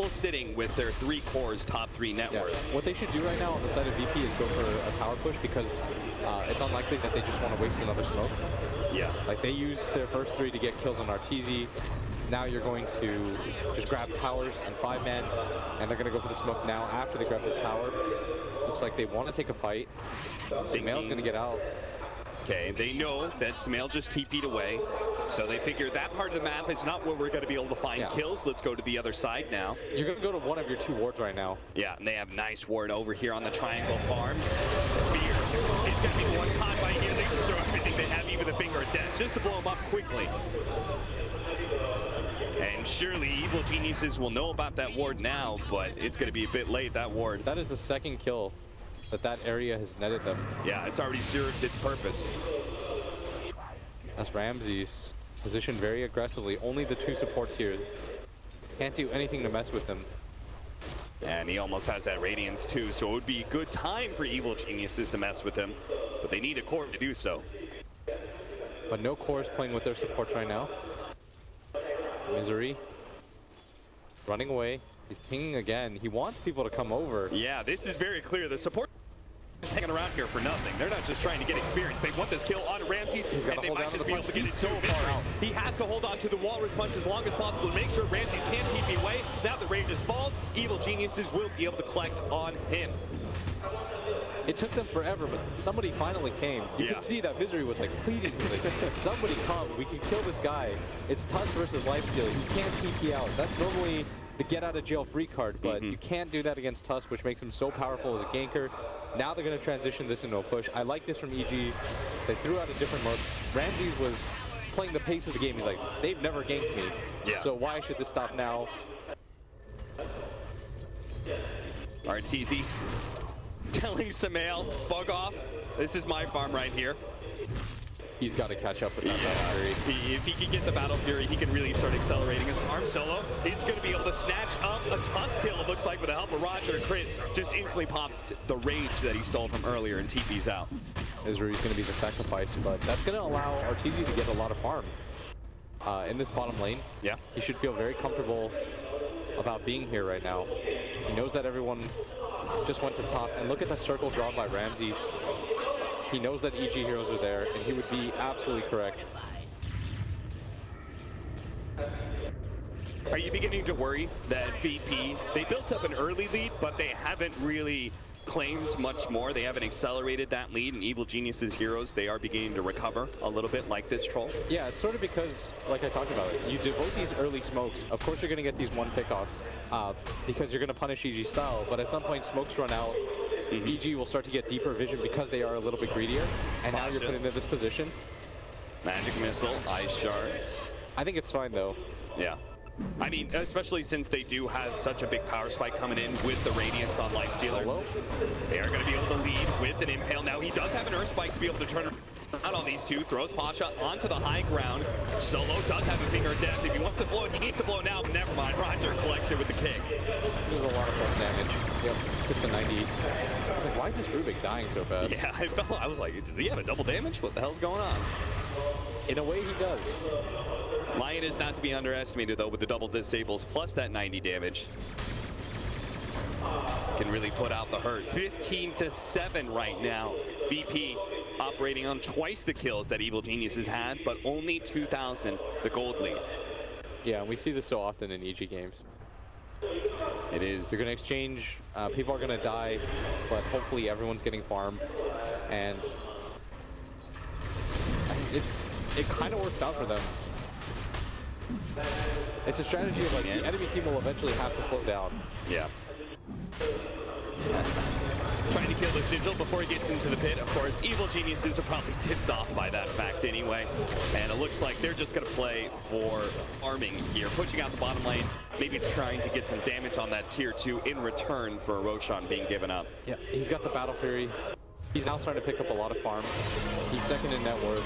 comfortable sitting with their 3 cores, top 3 net worth. What they should do right now on the side of VP is go for a tower push because it's unlikely that they just want to waste another smoke. Yeah. Like they use their first 3 to get kills on RTZ. Now you're going to just grab towers and 5-man, and they're going to go for the smoke now after they grab the tower. Looks like they want to take a fight. Sumail's going to get out. Okay, they know that Sumail just TP'd away, so they figure that part of the map is not where we're going to be able to find kills. Let's go to the other side now. You're going to go to one of your 2 wards right now. Yeah, and they have nice ward over here on the triangle farm. Fear is going to be the one caught by here. They just throw everything they have, even the finger of death, just to blow him up quickly. And surely Evil Geniuses will know about that ward now, but it's going to be a bit late, that ward. That is the 2nd kill that area has netted them. Yeah, it's already served its purpose. That's Ramses positioned very aggressively. Only the 2 supports here. Can't do anything to mess with them. And he almost has that Radiance too, so it would be a good time for Evil Geniuses to mess with him. But they need a core to do so. But no cores playing with their supports right now. Misery running away. He's pinging again. He wants people to come over. Yeah, this is very clear. The support is hanging around here for nothing. They're not just trying to get experience. They want this kill on Ramses, and they might just be able to get it so far out. He has to hold on to the walrus punch as long as possible to make sure Ramses can't TP away. Now the rage is fallen. Evil Geniuses will be able to collect on him. It took them forever, but somebody finally came. You could see that Misery was like pleading, like, somebody come, we can kill this guy. It's Tusk versus Lifesteal. He can't TP out. That's normally the get out of jail free card, but you can't do that against Tusk, which makes him so powerful as a ganker. Now they're going to transition this into a push. I like this from EG. They threw out a different mode. Ramses was playing the pace of the game. He's like, they've never ganked me, so why should this stop now? RTZ telling Sumail, bug off. This is my farm right here. He's got to catch up with that Battle Fury. If he can get the Battle Fury, he can really start accelerating his farm. Solo, he's going to be able to snatch up a Tusk kill, it looks like, with the help of Roger. Crit just instantly pops the rage that he stole from earlier and TP's out. Misery's going to be the sacrifice, but that's going to allow RTZ to get a lot of farm in this bottom lane. Yeah. He should feel very comfortable about being here right now. He knows that everyone just went to top, and look at the circle drawn by Ramses. He knows that EG heroes are there, and he would be absolutely correct. Are you beginning to worry that VP, they built up an early lead, but they haven't really claimed much more? They haven't accelerated that lead, and Evil Geniuses heroes, they are beginning to recover a little bit like this troll? Yeah, it's sort of because, like I talked about it, you devote these early smokes. Of course you're going to get these 1 pickoffs because you're going to punish EG style, but at some point smokes run out. EG will start to get deeper vision because they are a little bit greedier, and now you're put into this position. Magic Missile, Ice Shards. I think it's fine though. Yeah. I mean, especially since they do have such a big power spike coming in with the Radiance on Lifestealer. They are going to be able to lead with an Impale. Now he does have an Earth Spike to be able to turn around on these 2. Throws Pasha onto the high ground. Solo does have a finger of death. If he wants to blow it, he needs to blow now. But never mind. Roger collects it with the kick. There's a lot of plus damage. Yep, hits the 90. I was like, why is this Rubik dying so fast? Yeah, I was like, does he have a double damage? What the hell's going on? In a way, he does. Lion is not to be underestimated, though, with the double disables plus that 90 damage. Can really put out the hurt. 15-7 right now. VP operating on twice the kills that Evil Geniuses had, but only 2,000 the gold lead. Yeah, and we see this so often in EG games. It is. They're going to exchange. People are going to die, but hopefully everyone's getting farm. And it kind of works out for them. It's a strategy of like the enemy team will eventually have to slow down. Yeah. Trying to kill the Sigil before he gets into the pit. Of course, Evil Geniuses are probably tipped off by that fact anyway. And it looks like they're just going to play for farming here. Pushing out the bottom lane, maybe trying to get some damage on that tier 2 in return for Roshan being given up. Yeah, he's got the Battle Fury. He's now starting to pick up a lot of farm. He's second in net worth.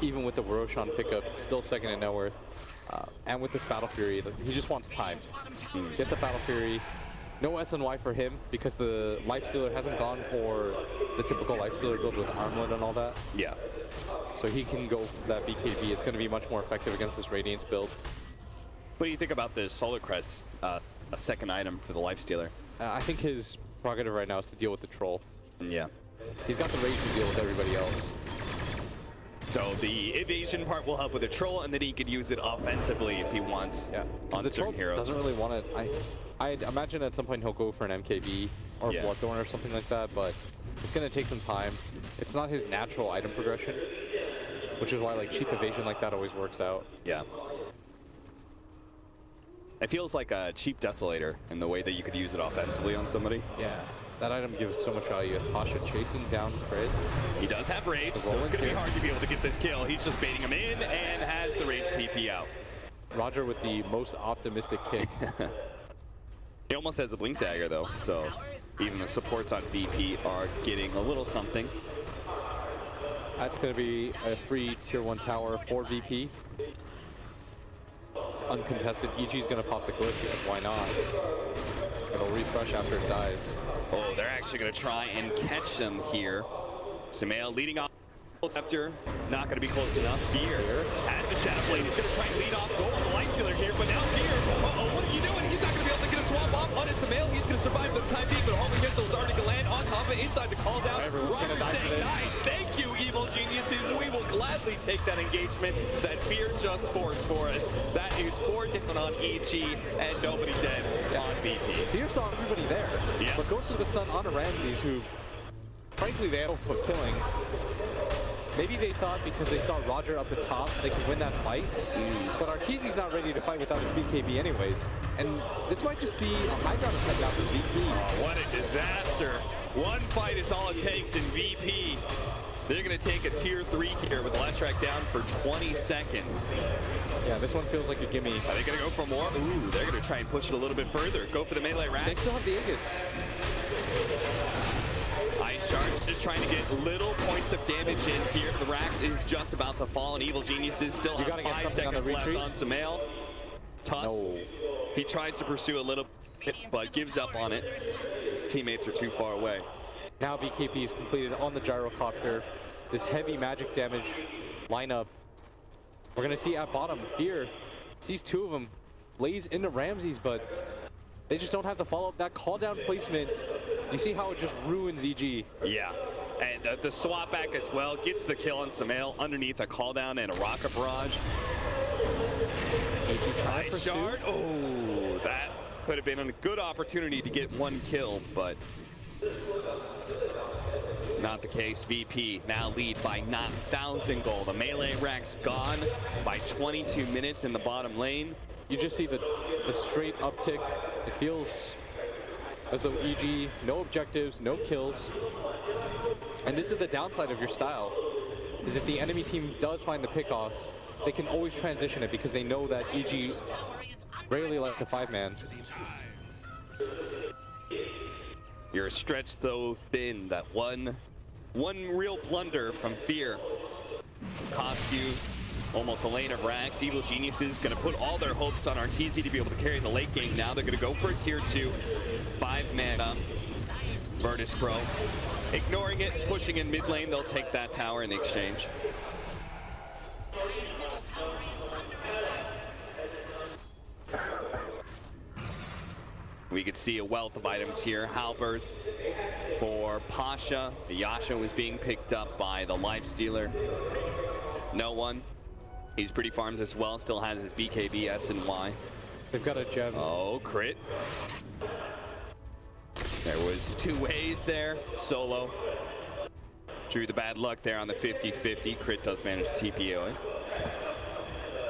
Even with the Roshan pickup, still second in net worth. And with this Battle Fury, he just wants time. Get the Battle Fury. No SNY for him because the Lifestealer hasn't gone for the typical Lifestealer build with Armlet and all that. Yeah. So he can go for that BKB. It's going to be much more effective against this Radiance build. What do you think about this Solar Crest, a second item for the Lifestealer? I think his prerogative right now is to deal with the troll. Yeah. He's got the rage to deal with everybody else. So the evasion part will help with the troll, and then he could use it offensively if he wants on the certain troll heroes. Doesn't really want it. I imagine at some point he'll go for an MKB or Bloodthorn or something like that, but it's going to take some time. It's not his natural item progression, which is why like cheap evasion like that always works out. Yeah. It feels like a cheap Desolator in the way that you could use it offensively on somebody. Yeah. That item gives so much value. Pasha chasing down Crit. He does have rage, so it's going to be hard to be able to get this kill. He's just baiting him in and has the rage TP out. Roger with the most optimistic kick. He almost has a blink dagger though, so even the supports on VP are getting a little something. That's going to be a free tier 1 tower for VP. Uncontested. EG's going to pop the glyph because why not? It'll refresh after it dies. Oh, they're actually going to try and catch them here. Sumail leading off. Scepter, not going to be close enough. Fear has the Shadow Blade. He's going to try and lead off goal on the Lifestealer here, but now Fear, uh-oh, what are you doing? He's not going to be able to get a swap off on his Sumail. He's going to survive for the time being, but a homing missile is already going to land on top of it, inside the call down. Everyone's going to die for this. Nice, thank you, evil geniuses. We will gladly take that engagement that Fear just forced for us. That is 4 down on EG and nobody dead on VP. Fear saw everybody there, but goes to the stun on a Ramses who, frankly, they don't put killing. Maybe they thought because they saw Roger up the top, they could win that fight. But Arteezy's not ready to fight without his BKB anyways. And this might just be a high ground attack now for VP. Oh, what a disaster. One fight is all it takes in VP. They're going to take a tier 3 here with the last track down for 20 seconds. Yeah, this one feels like a gimme. Are they going to go for more? Ooh, they're going to try and push it a little bit further. Go for the melee rack. They still have the Aegis. Ice Sharks just trying to get little points of damage in here. The Rax is just about to fall, and Evil Geniuses still have 5 seconds left on Sumail. Tusk, he tries to pursue a little bit, but gives up on it. His teammates are too far away. Now BKB is completed on the gyrocopter. This heavy magic damage lineup. We're going to see at bottom, Fear sees 2 of them, lays into Ramses, but they just don't have the follow-up. That call-down placement, you see how it just ruins EG. Yeah, and the swap back as well gets the kill on Sumail underneath a call-down and a rocket barrage. Nice shard. Oh, that could have been a good opportunity to get 1 kill, but not the case. VP now lead by 9,000 gold. The melee rack's gone by 22 minutes in the bottom lane. You just see the straight uptick. It feels as though EG, no objectives, no kills. And this is the downside of your style, is if the enemy team does find the pickoffs, they can always transition it because they know that EG rarely likes a 5-man. You're stretched so thin that one real blunder from Fear costs you almost a lane of Rax. Evil Geniuses going to put all their hopes on Arteezy to be able to carry the late game. Now they're going to go for a tier 2, 5 mana. Virtus Pro ignoring it, pushing in mid lane. They'll take that tower in exchange. We could see a wealth of items here. Halberd for Pasha. Yasha was being picked up by the Lifestealer. No one. He's pretty farmed as well. Still has his BKB, S and Y. They've got a gem. Oh, crit. There was 2 ways there. Solo drew the bad luck there on the 50-50. Crit does manage to TP away.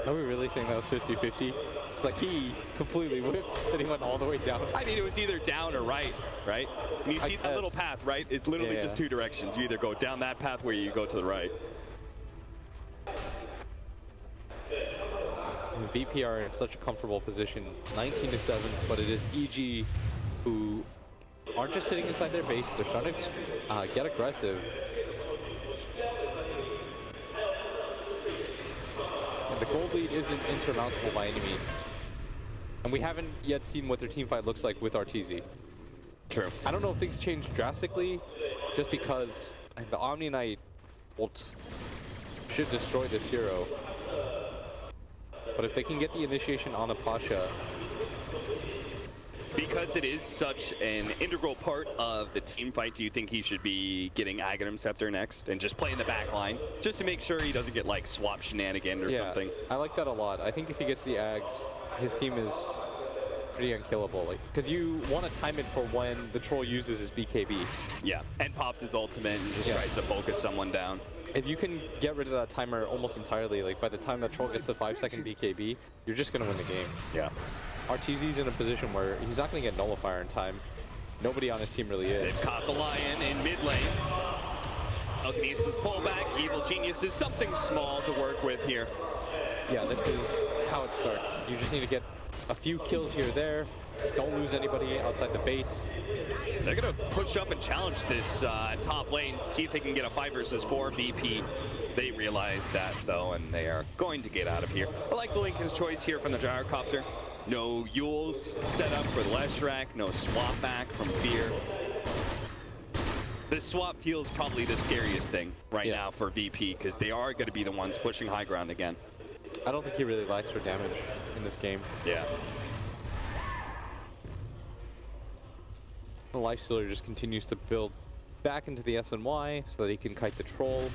Are we really saying that was 50-50? It's like he completely whipped and he went all the way down. I mean, it was either down or right? And you see that little path, right? It's literally just 2 directions. You either go down that path where you go to the right. And VP are in such a comfortable position, 19-7, but it is EG who aren't just sitting inside their base. They're starting to get aggressive. And the gold lead isn't insurmountable by any means. And we haven't yet seen what their team fight looks like with Arteezy. True. I don't know if things change drastically, just because the Omni Knight should destroy this hero. But if they can get the initiation on the Pasha, because it is such an integral part of the team fight, do you think he should be getting Aghanim Scepter next and just playing the back line just to make sure he doesn't get like swap shenanigan or something? I like that a lot. I think if he gets the Ags, his team is pretty unkillable. Like, because you want to time it for when the troll uses his BKB. Yeah, and pops his ultimate and just tries to focus someone down. If you can get rid of that timer almost entirely, like by the time that troll gets the 5-second BKB, you're just going to win the game. Yeah. RTZ's in a position where he's not going to get Nullifier in time. Nobody on his team really is. They've caught the Lion in mid lane. Alchemist's pullback. Evil Genius is something small to work with here. Yeah, this is how it starts. You just need to get a few kills here or there. Don't lose anybody outside the base. They're going to push up and challenge this top lane, see if they can get a 5 versus 4 VP. They realize that, though, and they are going to get out of here. I like the Lincoln's choice here from the Gyrocopter. No Yules set up for the Leshrac, no swap back from Fear. The swap feels probably the scariest thing right now for VP, because they are going to be the ones pushing high ground again. I don't think he really likes for damage in this game. Yeah. The Lifestealer just continues to build back into the SNY so that he can kite the troll.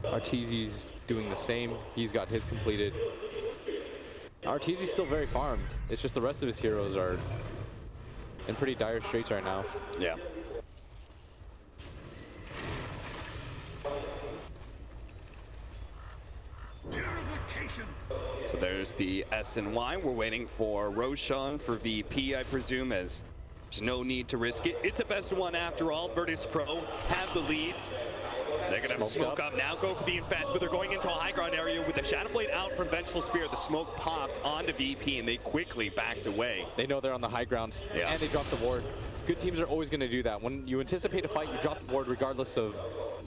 Arteezy's doing the same. He's got his completed. Arteezy's still very farmed. It's just the rest of his heroes are in pretty dire straits right now. Yeah. So there's the SNY. We're waiting for Roshan for VP, I presume, as there's no need to risk it. It's a best one after all. Virtus Pro have the lead. They're going to smoke up now, go for the infest, but they're going into a high ground area with the Shadow Blade out from Vengeful Spear. The smoke popped onto VP, and they quickly backed away. They know they're on the high ground, and they dropped the ward. Good teams are always going to do that. When you anticipate a fight, you drop the ward regardless of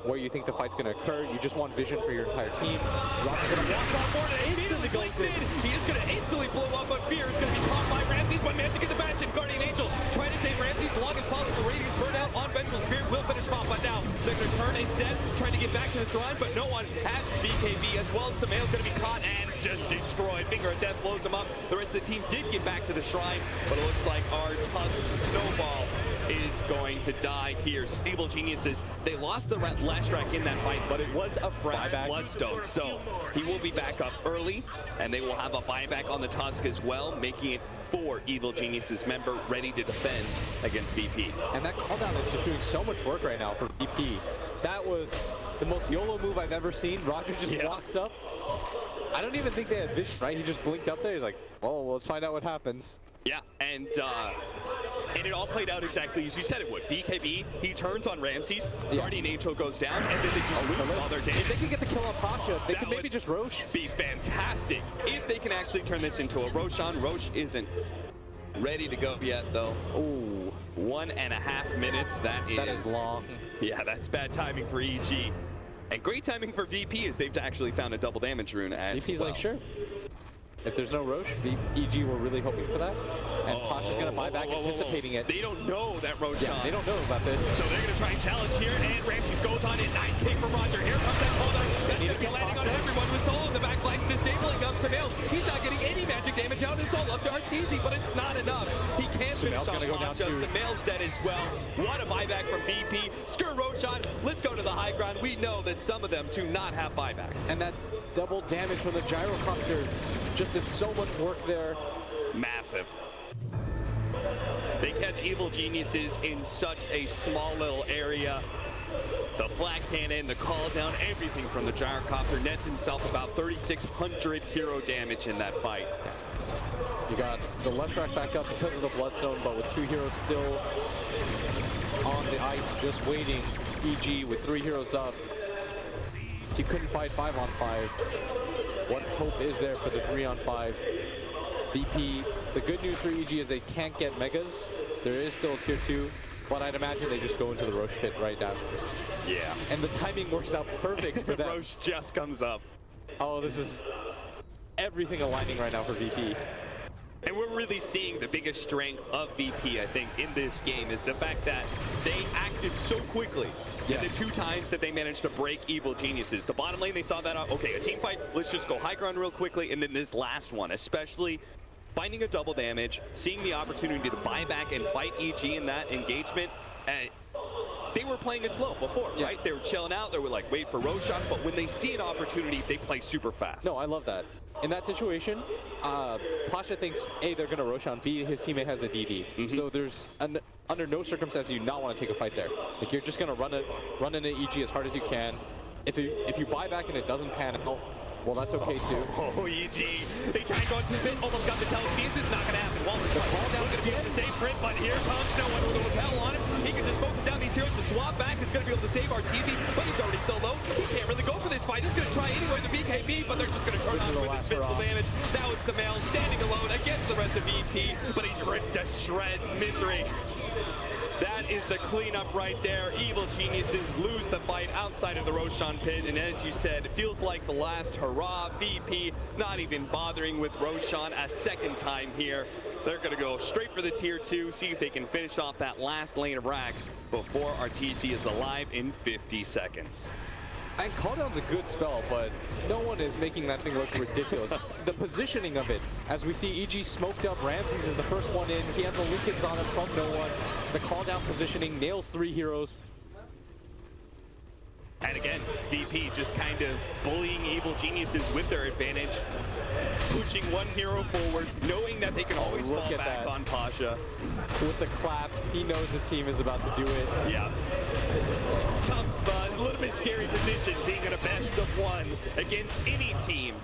where you think the fight's going to occur. You just want vision for your entire team. Rock's going to walk on board and immediately blinks in. He is going to instantly blow up, but Fear is going to be caught by Ramses. One man to get the bash, and Guardian Angel trying to save Ramses as long as possible. Radiant burnout on Vengeful Spear will finish off, but now they're going to turn instead, trying to get back to the shrine, but no one has BKB, as well as Samael's going to be caught and just destroyed. Finger of Death blows him up. The rest of the team did get back to the shrine, but it looks like our Tusk Snowball is going to die here. Evil Geniuses, they lost the Leshrac in that fight, but it was a fresh Bloodstone, so he will be back up early, and they will have a buyback on the Tusk as well, making it 4 Evil Geniuses member ready to defend against VP. And that cooldown is just doing so much work right now for VP. That was the most YOLO move I've ever seen. Roger just walks up. I don't even think they had vision, right? He just blinked up there. He's like, well, let's find out what happens. Yeah, and it all played out exactly as you said it would. BKB, he turns on Ramses, Guardian Angel goes down, and then they just move while they're dead. If they can get the kill on Pasha, they can maybe just Rosh. Be fantastic if they can actually turn this into a Roshan. Rosh isn't ready to go yet, though. Ooh, 1.5 minutes. That is long. Yeah, that's bad timing for EG. And great timing for VP, as they've actually found a double damage rune as VP's like, sure. If there's no Rosh, EG were really hoping for that. And Pasha's going to buy back, anticipating it. They don't know that Roshan. Yeah, they don't know about this. So they're going to try and challenge here, and Ramses goes on it. Nice kick from Roger. Here comes that cooldown. That's going to be landing on everyone with Solo in the back line, disabling up Samael. He's not getting any magic damage out. It's all up to Arteezy, but it's not enough. He can't finish off Pasha. Samael's dead as well. What a buyback from VP. Screw Roshan. Let's go to the high ground. We know that some of them do not have buybacks. And that double damage from the Gyrocopter just did so much work there. Massive. They catch Evil Geniuses in such a small little area. The flag cannon, the call down, everything from the Gyrocopter nets himself about 3,600 hero damage in that fight. You got the Leshrac back up because of the Bloodstone, but with 2 heroes still on the ice, just waiting. EG with 3 heroes up. He couldn't fight 5-on-5. What hope is there for the 3-on-5? VP, the good news for EG is they can't get Megas. There is still a tier 2, but I'd imagine they just go into the Rosh pit right now. Yeah. And the timing works out perfect for them. Rosh just comes up. Oh, this is everything aligning right now for VP. And we're really seeing the biggest strength of VP, I think, in this game is the fact that they acted so quickly. Yeah. And the 2 times that they managed to break Evil Geniuses. The bottom lane, they saw that, okay, a team fight, let's just go high ground real quickly. And then this last one, especially finding a double damage, seeing the opportunity to buy back and fight EG in that engagement. And they were playing it slow before, right? They were chilling out. They were like, wait for Roshan. But when they see an opportunity, they play super fast. No, I love that. In that situation, Pasha thinks, A, they're going to Roshan, B, his teammate has a DD. So there's, under no circumstance, you not want to take a fight there. Like, you're just going to run into EG as hard as you can. If you buy back and it doesn't pan out, well, that's okay too. Oh, EG. They try to go into the pit, almost got the telekinesis, not going to happen. Walter's call down, going to be able to save Crit, but here comes no one with a repel on him. He can just focus down these heroes to swap back. He's going to be able to save RTZ, but he's already so low. He can't really go for this fight. He's going to try anyway, the BKB, but they're just going to turn on with his physical damage. Now it's Samel standing alone against the rest of VP, but he's ripped to shreds. Misery. That is the cleanup right there. Evil Geniuses lose the fight outside of the Roshan pit, and as you said, it feels like the last hurrah. VP not even bothering with Roshan a second time here. They're going to go straight for the tier 2, see if they can finish off that last lane of racks before RTC is alive in 50 seconds. And Calldown's a good spell, but no one is making that thing look ridiculous. The positioning of it, as we see EG smoked up, Ramses is the first one in. He has the Lincolns on him from no one. The Calldown positioning nails 3 heroes. And again, VP just kind of bullying Evil Geniuses with their advantage, pushing one hero forward, knowing that they can always fall back on Pasha. With the clap, he knows his team is about to do it. Yeah. Tough, a little bit scary position, being in a best of 1 against any team.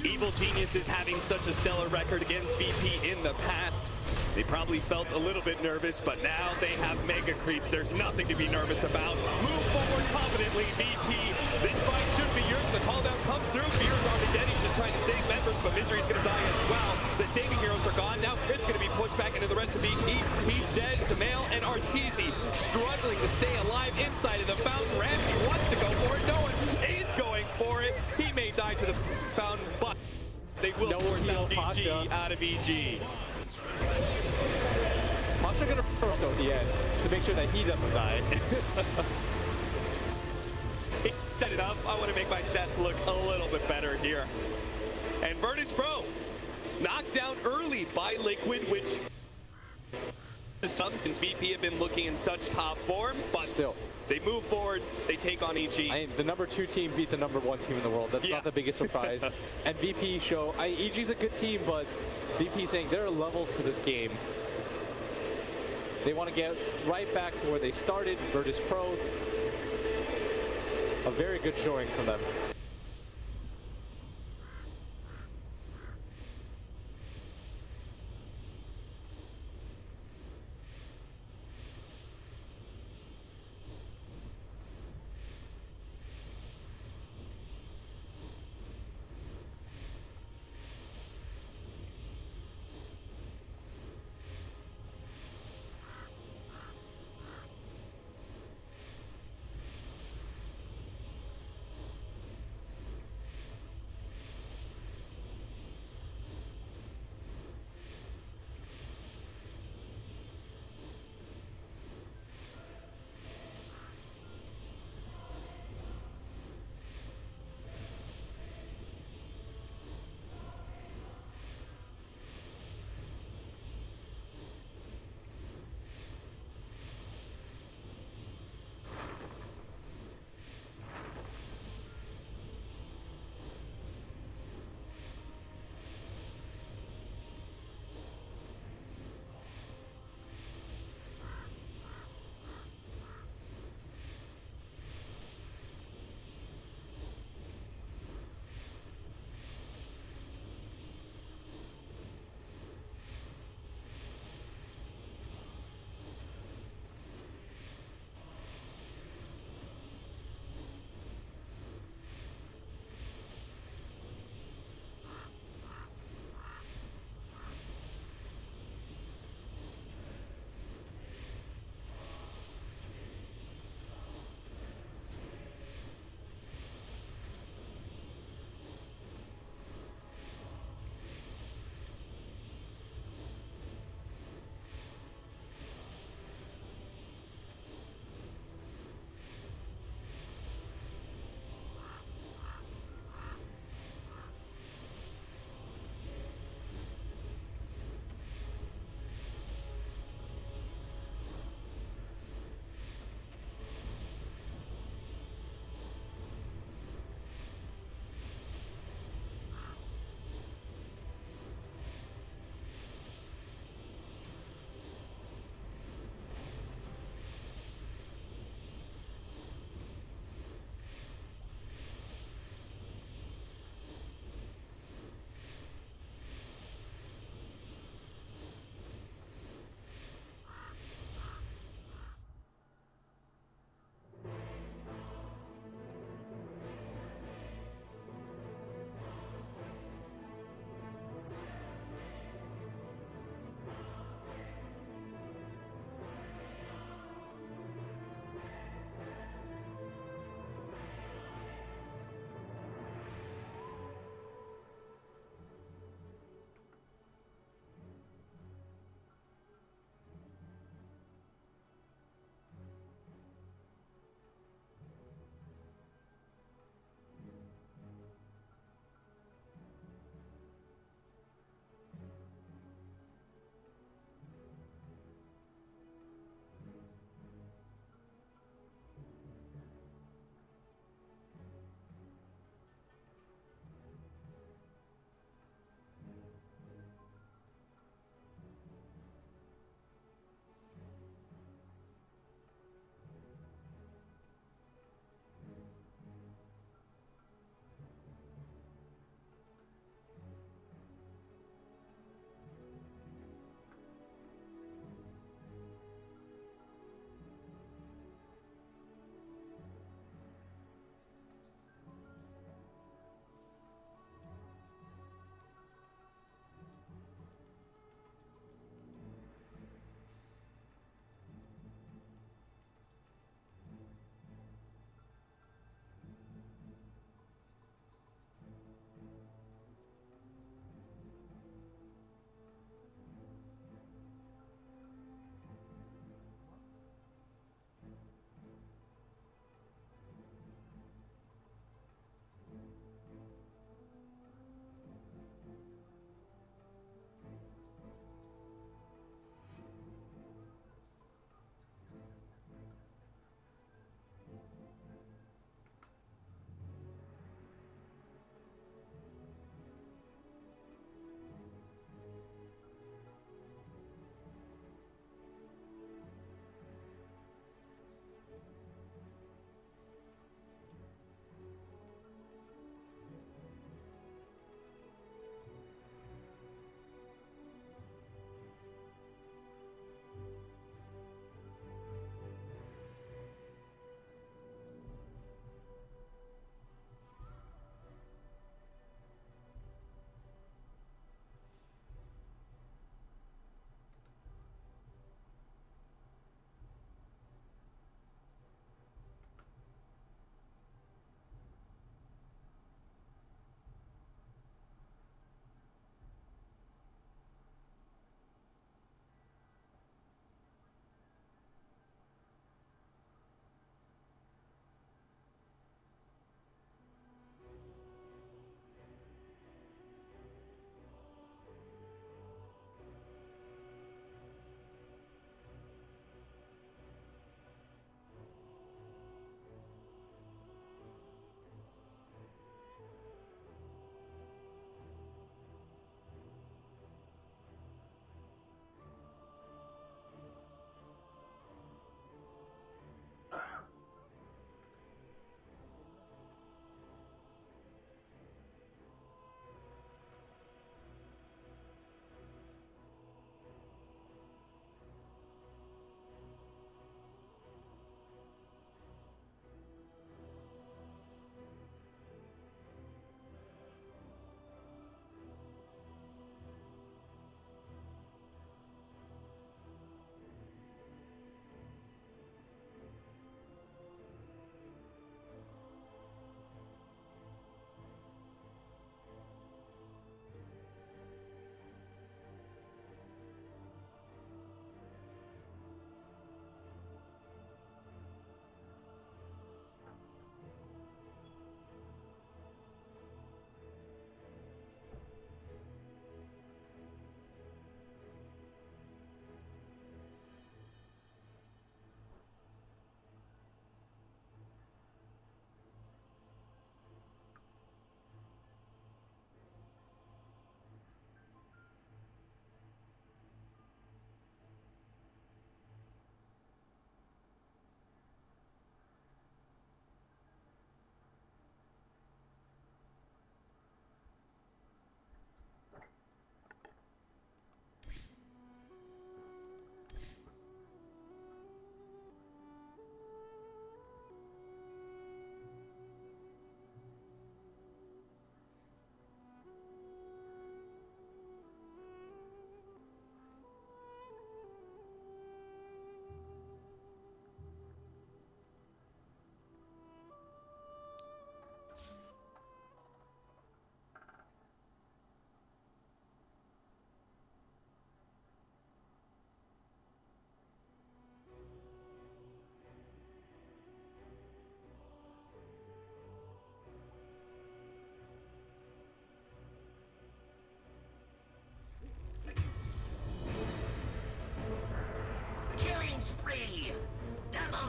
Evil Geniuses having such a stellar record against VP in the past. They probably felt a little bit nervous, but now they have mega creeps. There's nothing to be nervous about. Move forward confidently, VP. This fight should be yours. The call down comes through. Fear's already dead. He's just trying to save members, but Misery's going to die as well. The saving heroes are gone. Now Crit's going to be pushed back into the rest of VP. He's dead. Samel and RTZ struggling to stay alive inside of the fountain. Ramsey wants to go for it. No one is going for it. He may die to the fountain, but they will force out EG out of EG. Pasha gonna first at the end to make sure that he doesn't die. He set it up. I want to make my stats look a little bit better here. And Virtus Pro knocked down early by Liquid, which some since VP have been looking in such top form, but still they move forward, they take on EG. The number 2 team beat the number 1 team in the world. That's not the biggest surprise. And VP show, EG's a good team, but VP saying there are levels to this game. They want to get right back to where they started. Virtus Pro, a very good showing from them.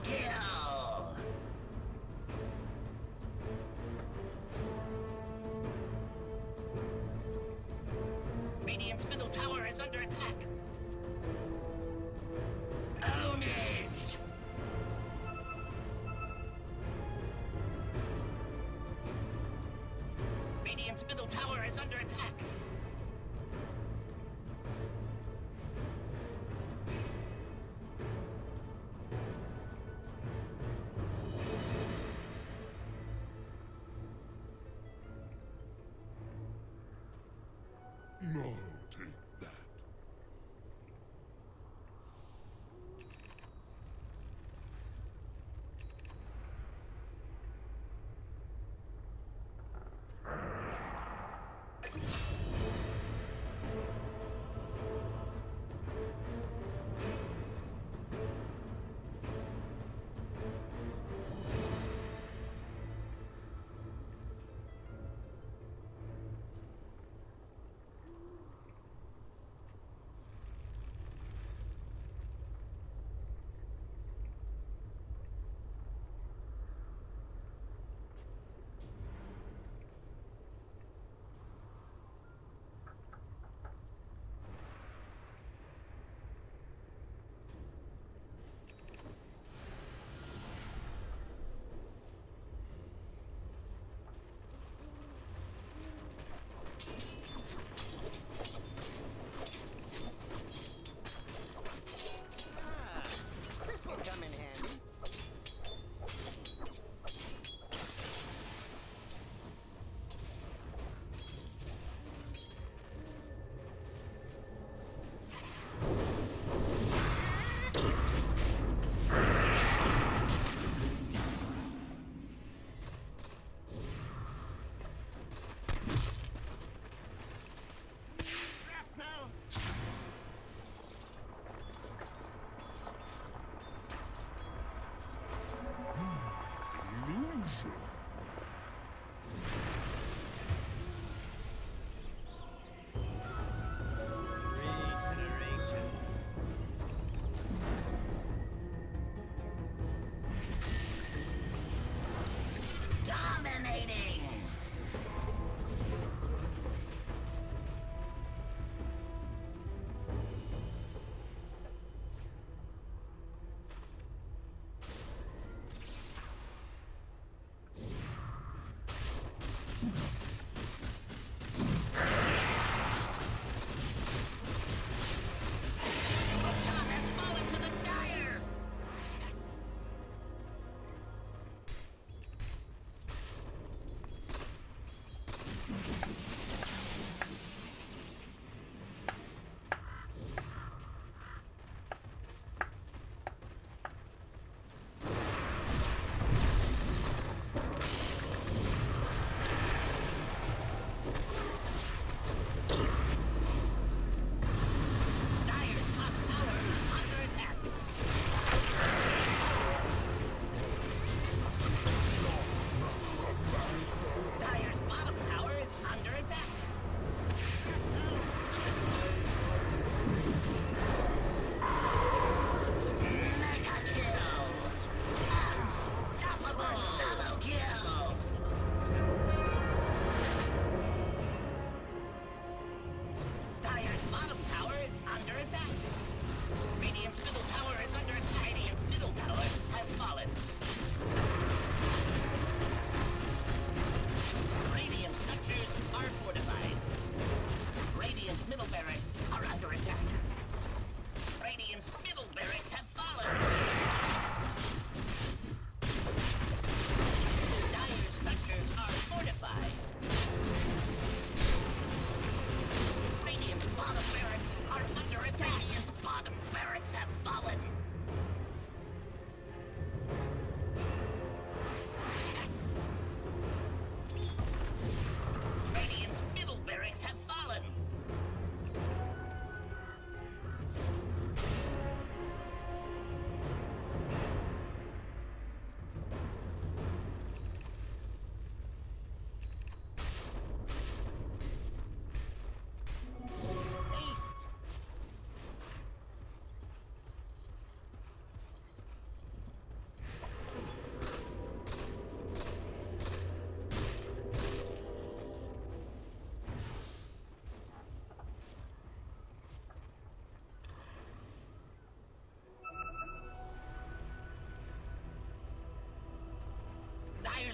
kill! Radiant's middle tower is under attack. Own it! Radiant's middle tower is under attack. No, take that.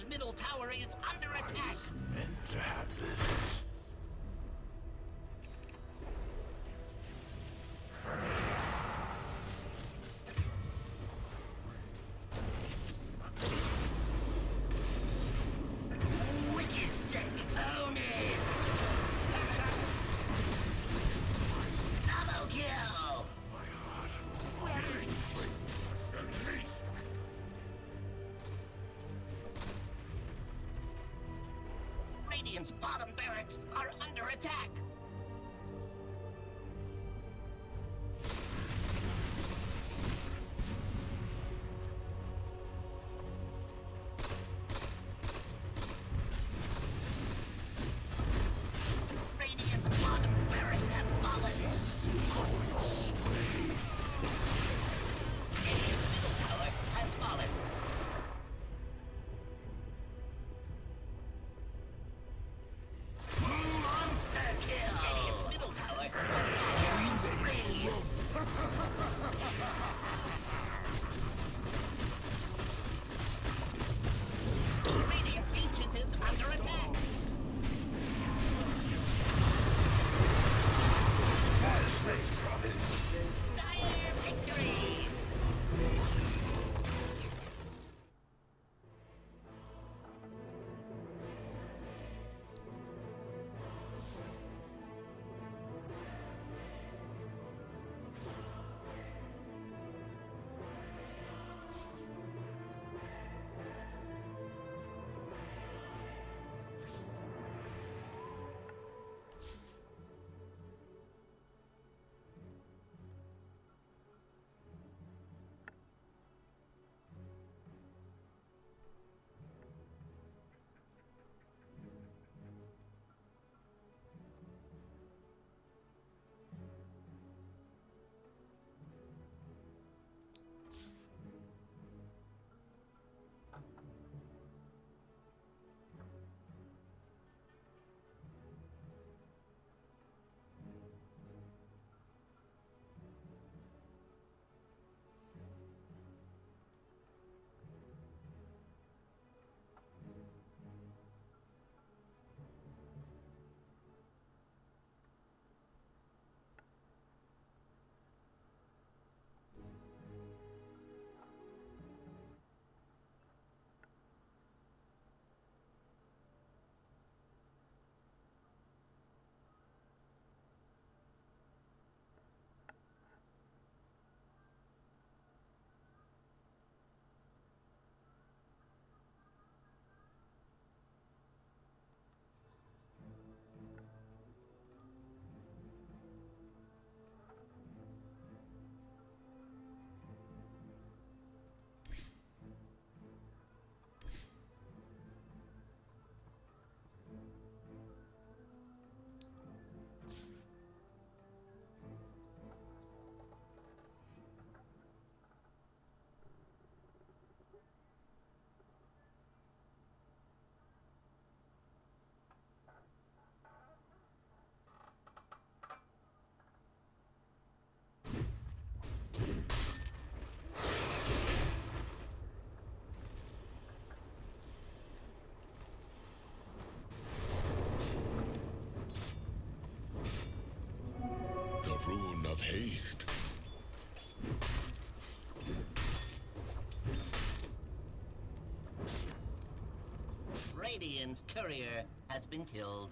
Radiant's middle tower is under attack. Meant to have this. Wicked sick. Own it. Double kill. My heart will beat. Radiant's bottom barracks are under attack. Radiant's bottom barracks have fallen. Still going sway. Radiant's middle tower has fallen. Monster kill! Radiant's middle tower has fallen. Spree. Radiant's ancient is under attack. As promised. Dire victory! Rune of haste. Radiant's courier has been killed.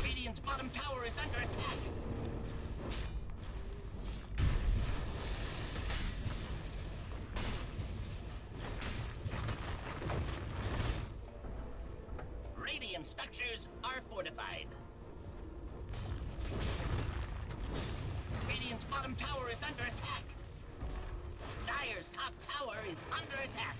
Radiant's bottom tower is under attack. Radiant structures are fortified. Radiant's bottom tower is under attack. Dire's top tower is under attack.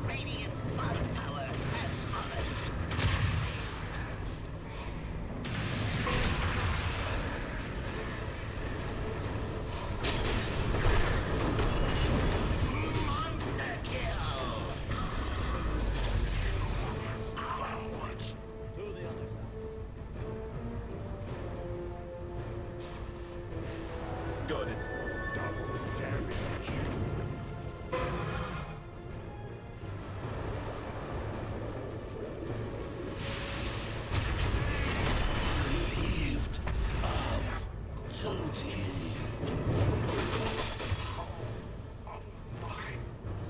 Radiant's bottom tower has fallen. Monster kill! To the other side. Got it. Double damage. Relieved of duty.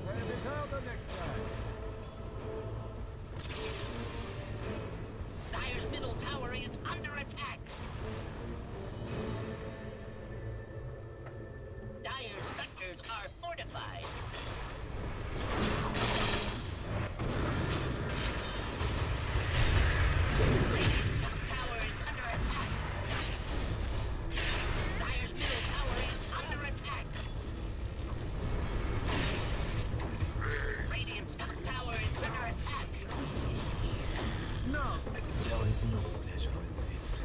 And until the next time. Dire's middle tower is under attack. Dire's structures are fortified. Radiant's top tower is under attack. Dire's middle tower is under attack. Radiant's top tower is under attack. No! There is no pleasure in this.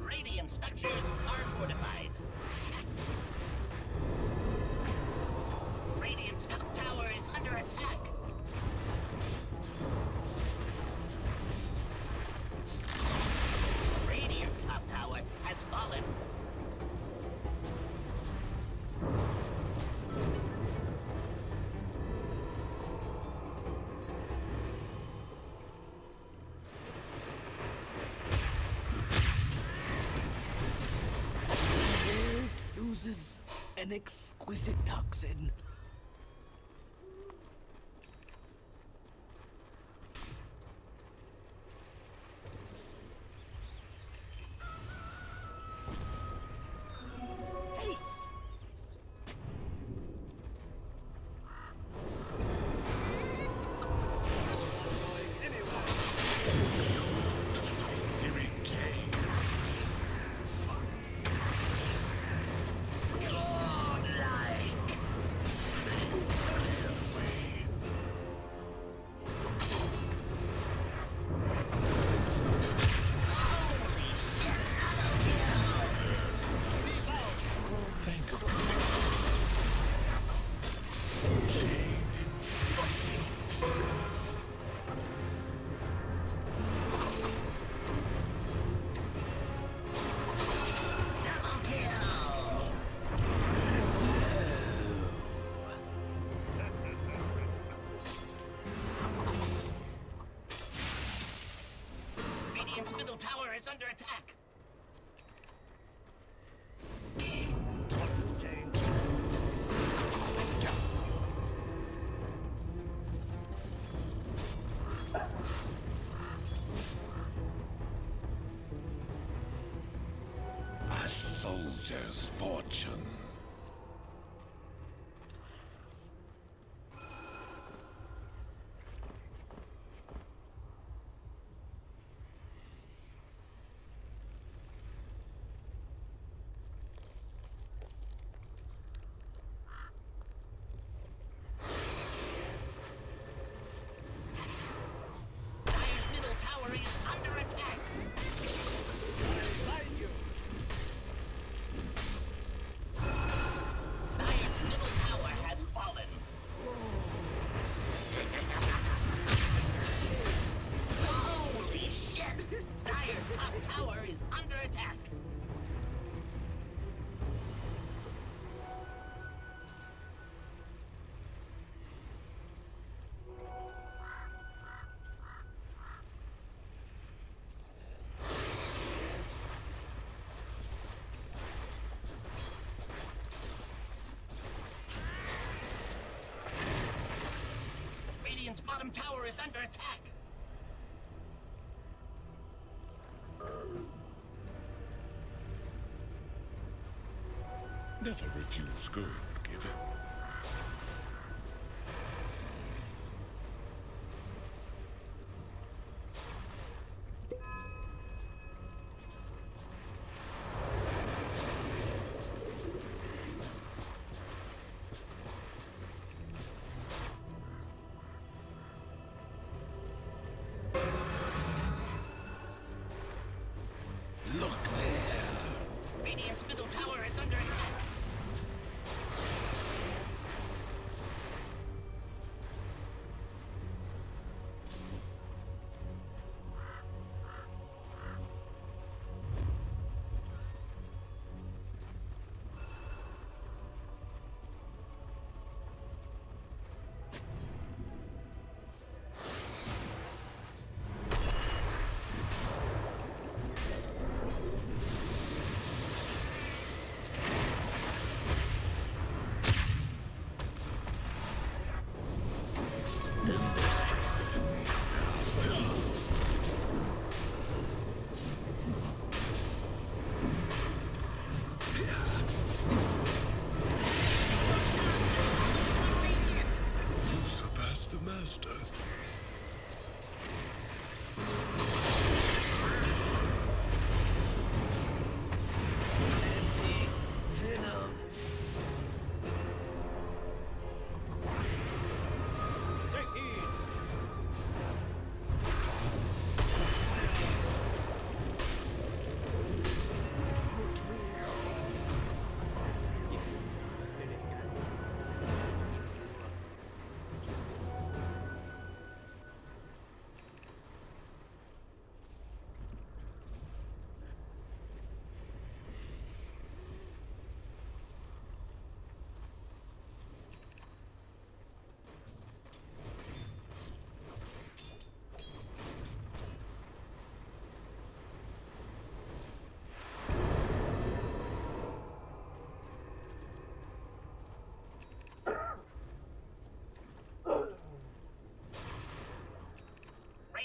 Radiant structures are fortified. Radiant's top tower is under attack. Radiant's top tower has fallen. Uses an exquisite toxin. Haste! Siri Kane. Godlike! Holy shit! Double kill! Double kill! Radiant's middle tower is under attack. A soldier's fortune. Dire's middle tower is under attack. Dire's middle tower has fallen. Holy shit! Dire's top tower is under attack. Radiant's bottom tower is under attack. Never refuse good given.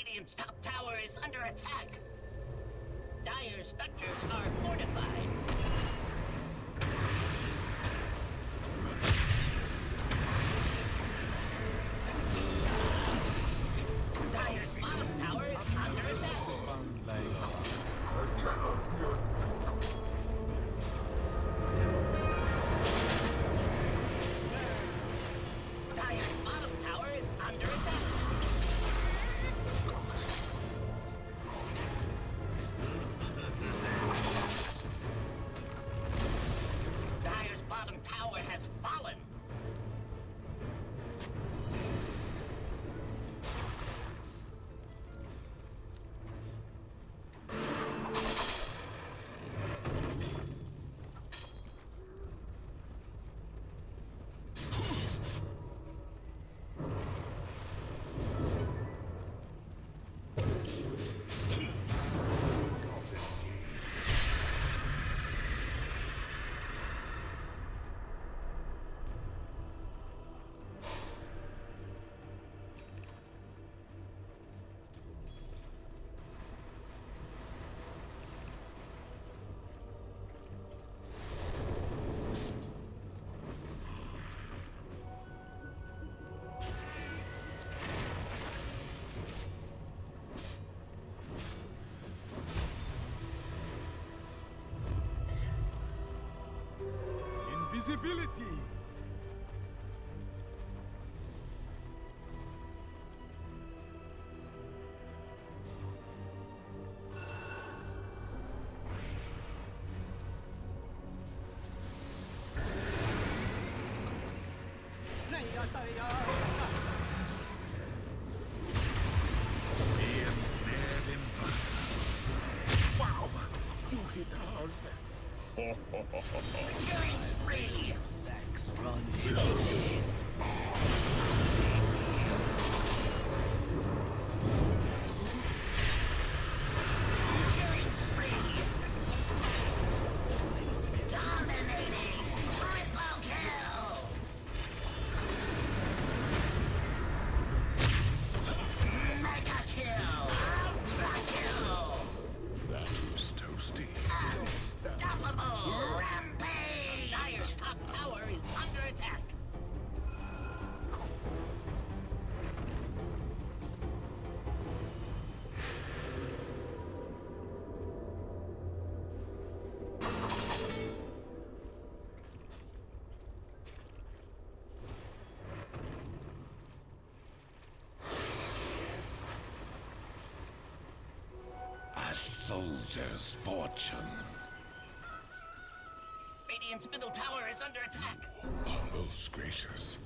Radiant's top tower is under attack. Dire's structures are fortified. Dire's bottom tower is under attack. Dire's bottom tower is under attack. Dire's bottom tower has fallen. Invisibility! Being snared in fire. Wow! You hit hard. Killing spree. Sex run. Killing spree. Dominating. Triple kill. Mega kill. Ultra kill. That was toasty. Unstoppable. Rampage. Dire's top tower is under attack. A soldier's fortune. Radiant's middle tower is under attack. Most gracious.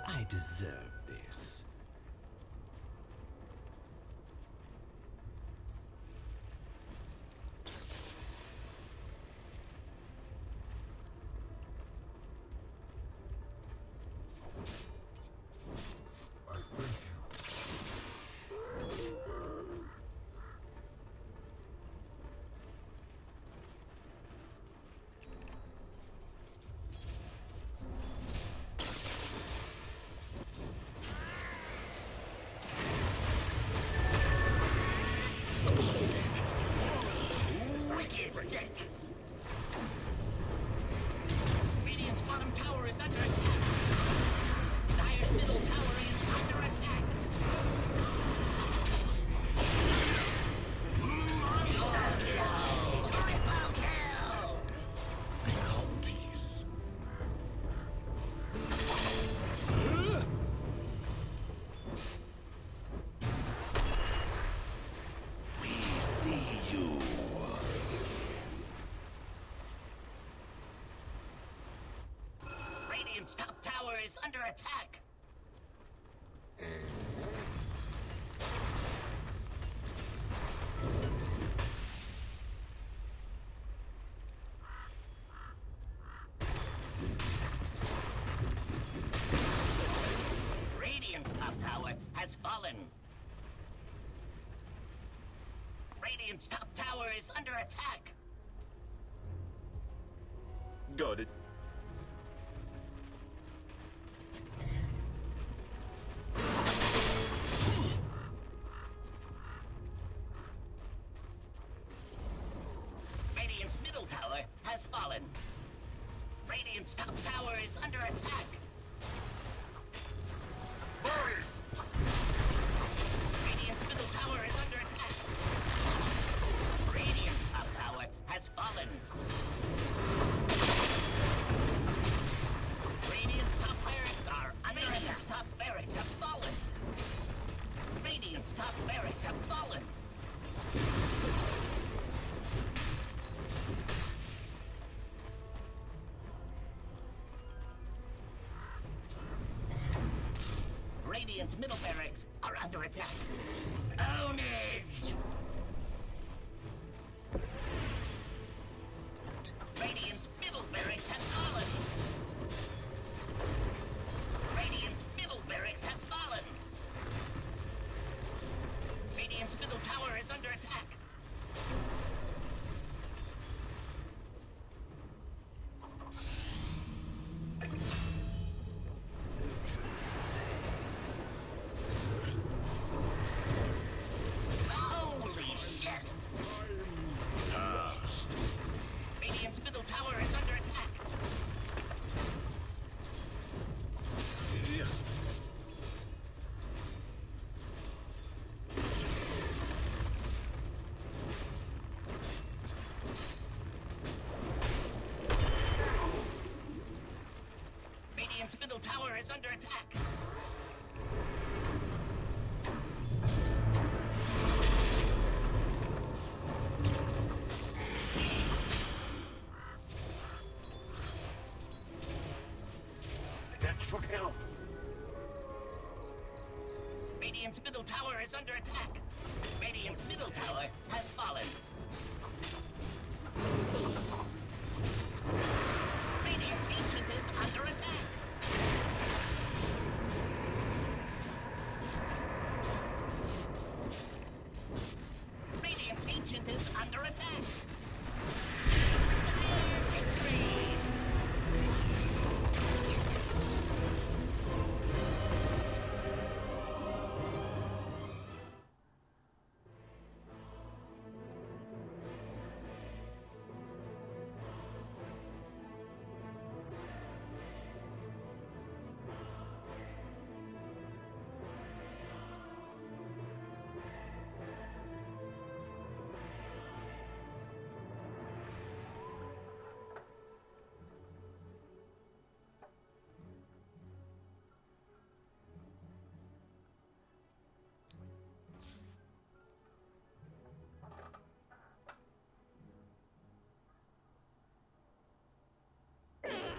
I deserve this. Wicked sick. Radiant's bottom tower is under attack. Dire's middle tower is under attack. Monster kill. Triple kill. Become peace. We see you. Radiant's top tower is under attack. Radiant's top tower has fallen. Radiant's top tower is under attack. Got it. Radiant's middle tower has fallen. Radiant's top tower is under attack. Radiant's middle tower is under attack. Radiant's top tower has fallen. Radiant's top barracks are under Radiant's top barracks have fallen. Radiant's top barracks have fallen. Radiant's middle barracks are under attack. Ownage! Radiant's middle barracks have fallen. Radiant's middle barracks have fallen. Radiant's middle tower is under attack. Holy shit! Radiant's middle tower is under attack. Radiant's middle tower is under attack. That should help. Radiant's middle tower is under attack. Radiant's middle tower has fallen. Radiant's ancient is under attack. Radiant's ancient is under attack. Dire victory!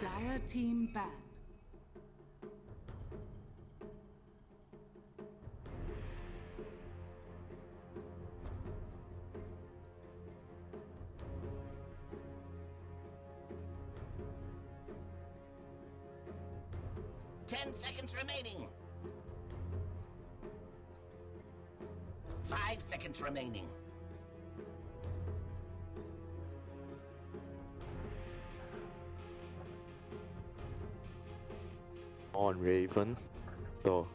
Dire team ban. Ten seconds remaining. 5 seconds remaining. On Raven, so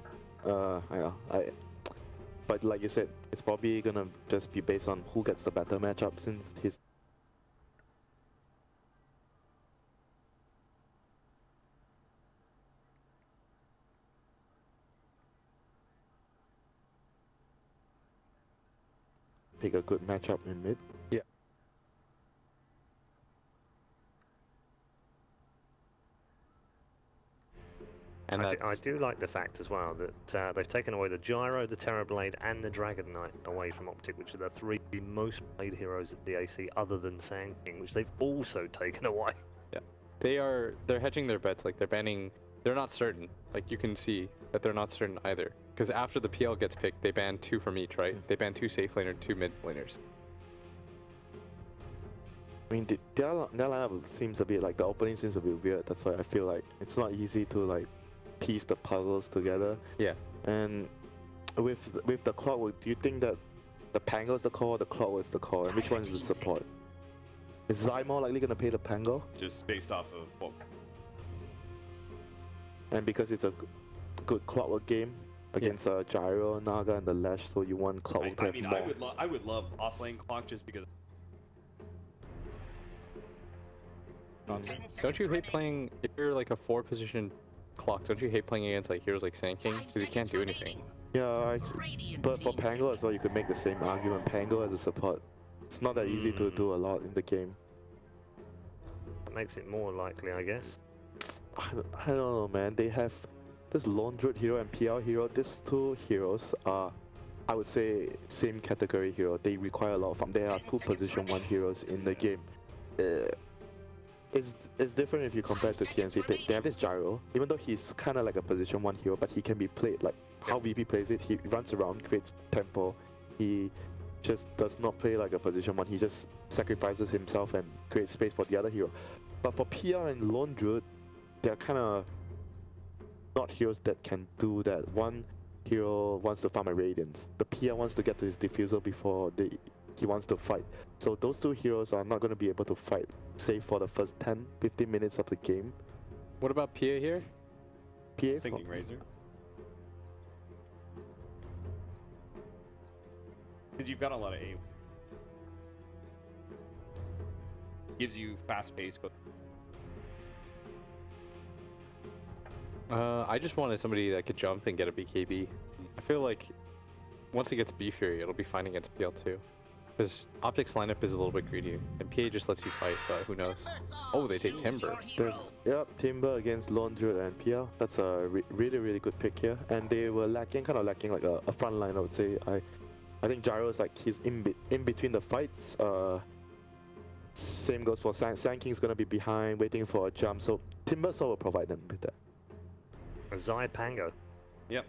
but like you said, it's probably gonna just be based on who gets the better matchup since his pick a good matchup in mid. Yeah. And I do like the fact as well that they've taken away the Gyro, the Terrorblade, and the Dragon Knight away from Optic, which are the three most played heroes at DAC other than Sand King, which they've also taken away. Yeah, they're hedging their bets. Like they're not certain. Like you can see that they're not certain either. Because after the PL gets picked, they ban 2 from each, right? They ban 2 safe laners, 2 mid laners. I mean, their lineup seems a bit like the opening seems a bit weird. That's why I feel like it's not easy to like piece the puzzles together. Yeah. And with the clockwork, do you think that the Pango is the core, the Claw is the core, and which one is the support? Is Zai more likely gonna play the Pango? Just based off of what? And because it's a good Clockwork game against Gyro, Naga, and the Lash, so you want Clockwork to have more. I would love off-lane Clock just because. Don't you hate playing, if you're like a 4-position Clock, don't you hate playing against like heroes like Sand King? Because you can't do anything. Yeah, but for Pango as well, you could make the same argument. Pango as a support, it's not that easy to do a lot in the game. That makes it more likely, I guess. I don't know, man. They have this Lone Druid hero and PL hero. These two heroes are, I would say, same category hero. They require a lot of farm. There are 2 position 1 heroes in the game. It's different if you compare to TNC. They have this Gyro, even though he's kind of like a position 1 hero, but he can be played like how VP plays it. He runs around, creates tempo. He just does not play like a position 1. He just sacrifices himself and creates space for the other hero. But for PL and Lone Druid, they're kind of not heroes that can do that. One hero wants to farm a Radiance. The PL wants to get to his diffusal before he wants to fight. So those 2 heroes are not going to be able to fight, say for the first 10-15 minutes of the game. What about PA here? PA? Sinking Razor. Because you've got a lot of A. Gives you fast pace. I just wanted somebody that could jump and get a BKB. I feel like once it gets B Fury, it'll be fine against PL too. Because Optic's lineup is a little bit greedy, and PA just lets you fight, but who knows. Oh, they take Timber. Yep, Timber against Lone Druid and PL. That's a really good pick here. And they were kind of lacking like a front line, I would say. I think Gyro is like he's in between the fights. Same goes for Sand King's gonna be behind, waiting for a jump. So Timber will provide them with that. Zai Pango. Yep.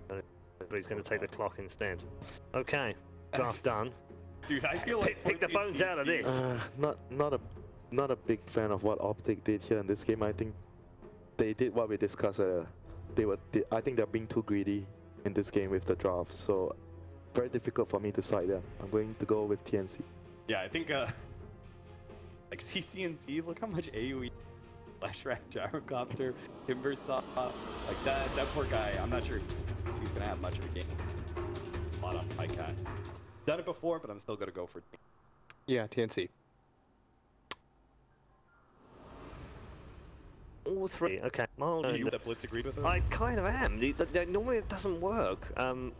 But he's going to take the Clock instead. Okay, draft done. Dude, I feel like pick the bones out of this. Not a big fan of what Optic did here in this game. I think they did what we discussed. I think they're being too greedy in this game with the draft. So very difficult for me to side them. I'm going to go with TNC. Yeah, I think like CCNC. Look how much AoE. Flash Rat, Gyrocopter, Timber Saw, like that poor guy. I'm not sure if he's gonna have much of a game. A lot on Pycat. Done it before, but I'm still gonna go for. Yeah, TNC. All 3. Okay. Well, Are you that Blitz agreed with us? I kind of am. Normally it doesn't work.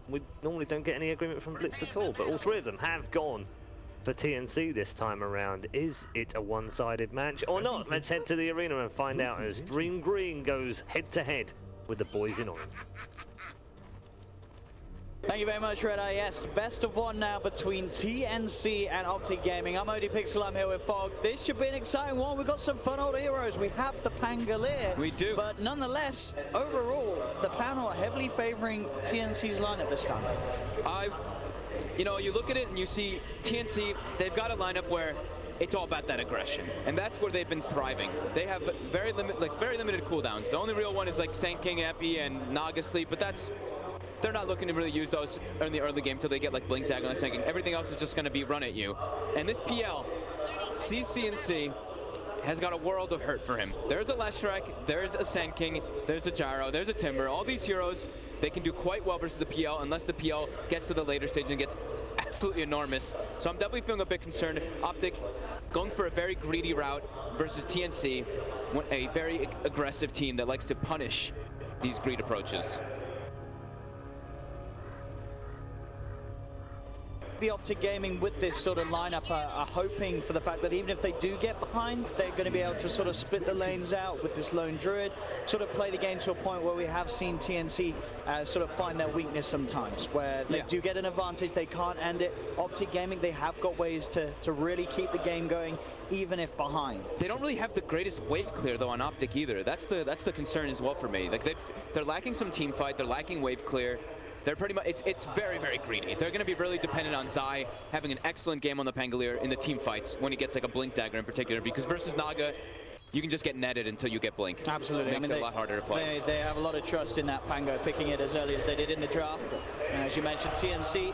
We normally don't get any agreement from Blitz at all, but all 3 of them have gone for TNC this time around. Is it a one-sided match or not? Let's head to the arena and find out as Dream Green goes head-to-head with the boys in orange. Thank you very much, Red Eye. Yes, best of 1 now between TNC and Optic Gaming. I'm Odie Pixel, I'm here with Fog. This should be an exciting one. We've got some fun old heroes. We have the Pangolier. We do. But nonetheless, overall, the panel are heavily favoring TNC's lineup this time. You know, you look at it and you see TNC, they've got a lineup where it's all about that aggression, and that's where they've been thriving. They have very limited cooldowns. The only real one is like Sand King, Epi, and Naga Sleep, but they're not looking to really use those in the early game until they get like Blink Tag on the Sand King. Everything else is just going to be run at you. And this PL, CCNC, has got a world of hurt for him. There's a Leshrac, there's a Sand King, there's a Gyro, there's a Timber. All these heroes, they can do quite well versus the PL unless the PL gets to the later stage and gets absolutely enormous. So I'm definitely feeling a bit concerned. Optic going for a very greedy route versus TNC, a very aggressive team that likes to punish these greed approaches. The Optic Gaming with this sort of lineup are hoping for the fact that even if they do get behind, they're going to be able to sort of split the lanes out with this Lone Druid, sort of play the game to a point where we have seen TNC sort of find their weakness sometimes, where they do get an advantage, they can't end it. Optic Gaming, they have got ways to really keep the game going, even if behind. They don't really have the greatest wave clear though on Optic either. That's the concern as well for me. Like they're lacking some team fight, they're lacking wave clear. They're pretty much, it's very greedy. They're going to be really dependent on Zai having an excellent game on the Pangolier in the team fights when he gets like a Blink Dagger in particular, because versus Naga, you can just get netted until you get blink. Absolutely. Makes it a lot harder to play. They have a lot of trust in that Pango, picking it as early as they did in the draft. And as you mentioned, TNC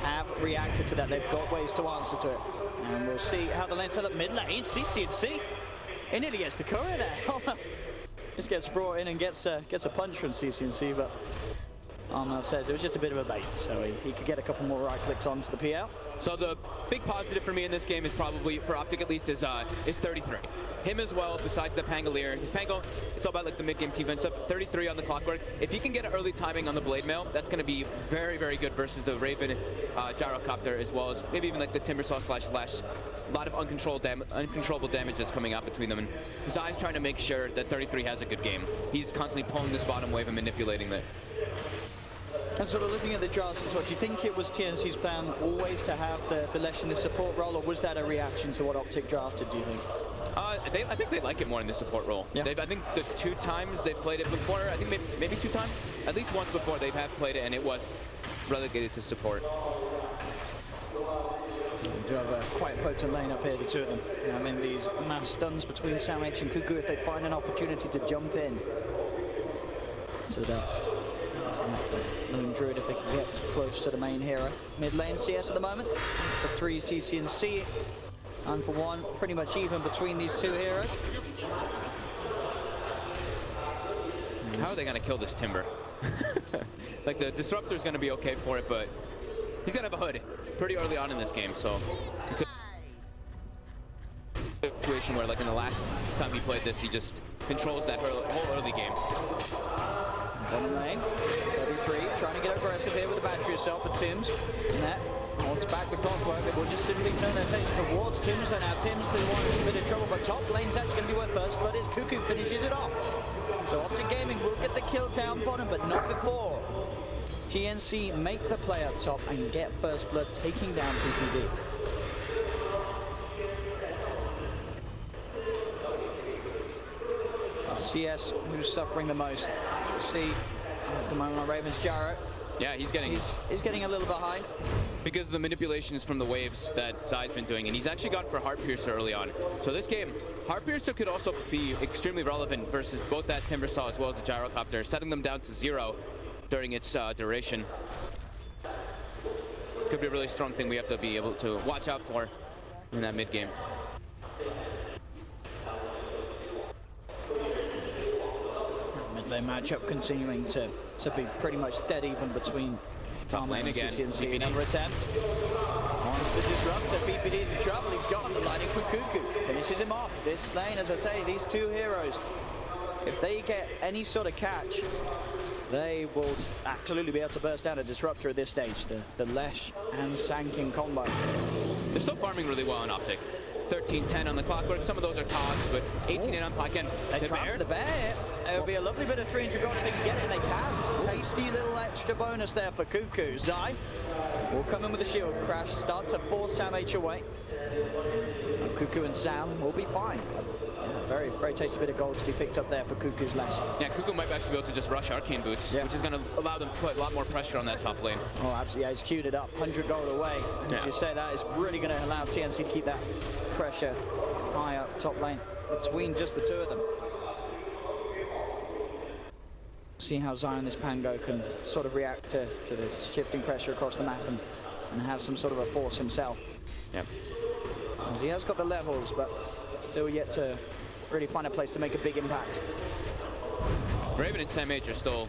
have reacted to that. They've got ways to answer to it. And we'll see how the lane set up mid lane. TNC, it nearly gets the courier there. This gets brought in and gets a punch from CCNC, but Armel says it was just a bit of a bait, so he could get a couple more right clicks onto the PL. So the big positive for me in this game is probably, for Optic at least, is 33. Him as well, besides the Pangolier. His Pango, it's all about like the mid-game team and stuff. 33 on the clockwork. If he can get an early timing on the Blade Mail, that's going to be very, very good versus the Raven Gyrocopter, as well as maybe even like the Timbersaw / Lash. A lot of uncontrollable damage that's coming out between them. And Zai's trying to make sure that 33 has a good game. He's constantly pulling this bottom wave and manipulating it. And sort of looking at the drafts as well, do you think it was TNC's plan always to have the Lesh in the support role, or was that a reaction to what Optic drafted, do you think? I think they like it more in the support role. Yeah. I think the 2 times they've played it before, I think maybe 2 times, at least once before they have played it, and it was relegated to support. We do have a quite potent lane up here, the two of them. I mean, these mass stuns between Sam H and Cuckoo, if they find an opportunity to jump in. So that lone druid, if they can get close to the main hero. Mid lane CS at the moment. For 3 CCNC. And for 1, pretty much even between these 2 heroes. How are they going to kill this Timber? Like, the Disruptor is going to be okay for it, but he's going to have a hood pretty early on in this game, so... situation where, like, in the last time he played this, he just controls that whole early game. Bottom lane, 33, trying to get aggressive here with the battery assault, but Tim's net. Wants back the clockwork, they will just simply turn their attention towards Tim's. Now Tim's the one in a bit of trouble, but top lane's actually going to be where first blood is. Cuckoo finishes it off. So Optic Gaming will get the kill down bottom, but not before TNC make the play up top and get first blood, taking down PPD. CS, who's suffering the most. We'll see at the moment on Raven's Gyro. Yeah, he's getting a little behind. Because of the manipulations from the waves that Zai's been doing, and he's actually gone for Heart Piercer early on. So this game, Heart Piercer could also be extremely relevant versus both that Timbersaw as well as the Gyrocopter, setting them down to 0 during its duration. Could be a really strong thing we have to be able to watch out for in that mid game. Their matchup continuing to be pretty much dead even between top lane and again. CCNC. Another attempt. Onto the Disruptor. PPD's in trouble. He's got the lightning for Cuckoo. Finishes him off. This lane, as I say, these 2 heroes, if they get any sort of catch, they will absolutely be able to burst down a Disruptor at this stage. The Lesh and Sankin combo. They're still farming really well on Optic. 13-10 on the clockwork. Some of those are cogs, but 18-8 on Pac. And they try for the bear. It would be a lovely bit of 300 gold if they can get it, and they can. Tasty little extra bonus there for Cuckoo. Zai will come in with a shield crash, start to force Sam H away. And Cuckoo and Sam will be fine. Very, very tasty bit of gold to be picked up there for Cuckoo's Lash. Yeah, Cuckoo might actually be able to just rush Arcane Boots, which is going to allow them to put a lot more pressure on that top lane. Oh, absolutely. Yeah, he's queued it up. 100 gold away. And as you say, that is really going to allow TNC to keep that pressure high up top lane between just the 2 of them. See how Zion, this Pango, can sort of react to this shifting pressure across the map and have some sort of a force himself. Yep. As he has got the levels, but still yet to really find a place to make a big impact. Raven and Sam H are still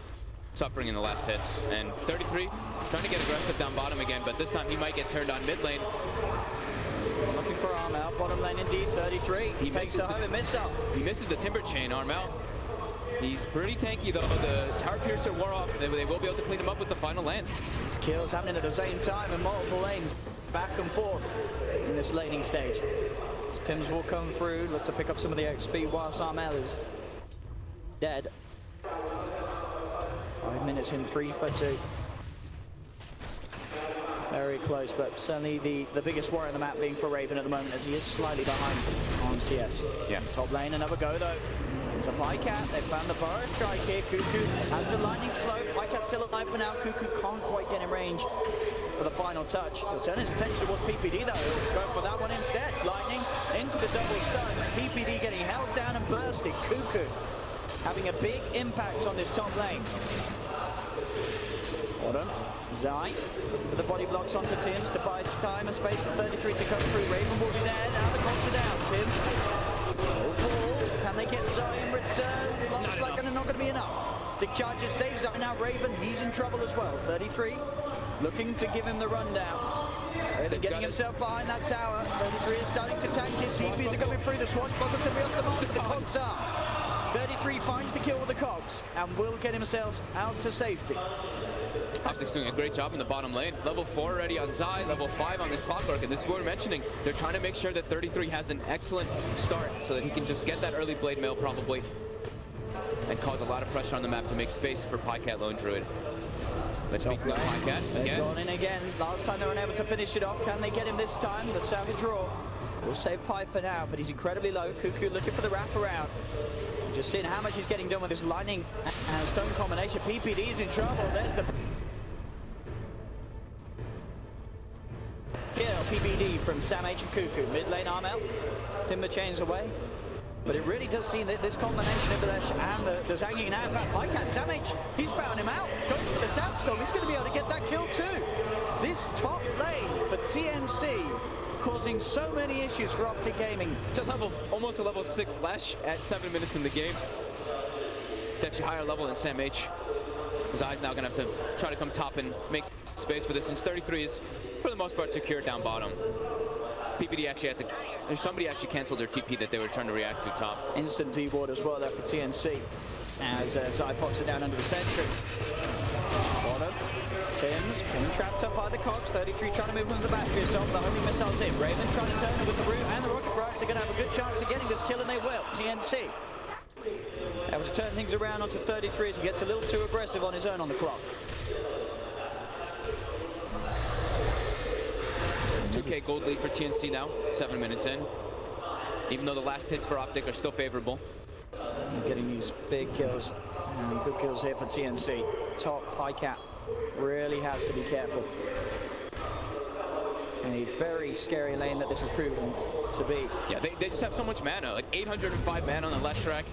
suffering in the last hits, and 33 trying to get aggressive down bottom again, but this time he might get turned on mid lane. Looking for Armel, bottom lane indeed, 33. He takes a home and missile. He misses the Timber Chain, Armel. He's pretty tanky though. The Heart Piercer wore off. They will be able to clean him up with the final lance. These kills happening at the same time in multiple lanes, back and forth in this laning stage. Tims will come through, look to pick up some of the XP whilst Armel is dead. 5 minutes in, 3 for 2. Very close, but certainly the biggest worry on the map being for Raven at the moment, as he is slightly behind on CS. Yeah. Top lane, another go though. Into Pycat, they found the Burrow Strike here. Cuckoo has the lightning slope. Pycat's still alive for now. Cuckoo can't quite get in range for the final touch. He'll turn his attention towards PPD though. He'll go for that one instead. Lightning into the double stun. PPD getting held down and bursted. Cuckoo having a big impact on this top lane. Hold on. Zai with the body blocks onto Tims to buy time and space for 33 to come through. Raven will be there. Now the cogs are down. Tims. Can they get Zai in return? Looks like it's not going to be enough. Stick charges saves Zai. Now Raven, he's in trouble as well. 33 looking to give him the rundown. Raven getting himself behind that tower. 33 is starting to tank his CPs are coming through. The swashbuckler's going to be off the mark. The cogs are. 33 finds the kill with the cogs and will get himself out to safety. Optic's doing a great job in the bottom lane. Level 4 already on Zai, level 5 on this Clockwork, and this is what we're mentioning. They're trying to make sure that 33 has an excellent start so that he can just get that early blade mail probably and cause a lot of pressure on the map to make space for Pycat Lone Druid. Let's be clear, Pycat again. They've gone in again. Last time they were unable to finish it off. Can they get him this time? The Savage Roar will save Pi for now, but he's incredibly low. Cuckoo looking for the wraparound. Just seeing how much he's getting done with this lightning and stone combination. PPD is in trouble. There's the kill. PPD from Sam H and Cuckoo. Mid lane arm out. Timber chains away. But it really does seem that this combination of Balesh and the Zhanging now, in fact, Pycat, Sam H, he's found him out. Going for the Sandstorm. He's going to be able to get that kill too. This top lane for TNC causing so many issues for Optic Gaming. It's almost a level 6 Lash at 7 minutes in the game. It's actually higher level than Sam H. Zai's now gonna have to try to come top and make space for this, since 33 is, for the most part, secure down bottom. PPD actually had to, somebody actually canceled their TP that they were trying to react to top. Instant T-board as well there for TNC. As Zai pops it down under the sentry. Bottom. Tims being trapped up by the cogs. 33 trying to move into the battery assault. The homing missiles in. Raven trying to turn it with the root and the rocket barrage. They're going to have a good chance of getting this kill, and they will. TNC able to turn things around onto 33 as he gets a little too aggressive on his own on the clock. 2K gold lead for TNC now, 7 minutes in. Even though the last hits for Optic are still favorable. Getting these big kills and good kills here for TNC. Top Pycat really has to be careful. And a very scary lane that this has proven to be. Yeah, they just have so much mana, like 805 mana on the left track.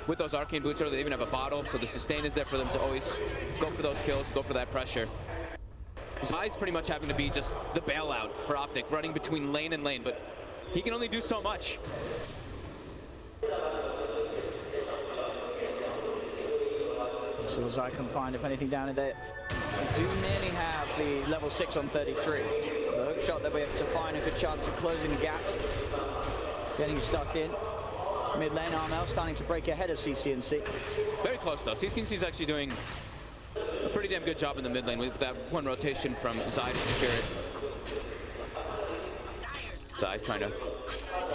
With those arcane boots, they even have a bottle, so the sustain is there for them to always go for those kills, go for that pressure. Zai's pretty much having to be just the bailout for Optic, running between lane and lane, but he can only do so much. So Zai can find, if anything, down in there. We do nearly have the level 6 on 33. The hook shot that we have to find a good chance of closing the gaps. Getting stuck in. Mid lane RML starting to break ahead of CCNC. Very close though. CCNC's actually doing a pretty damn good job in the mid lane with that one rotation from Zai to secure it. Zai trying to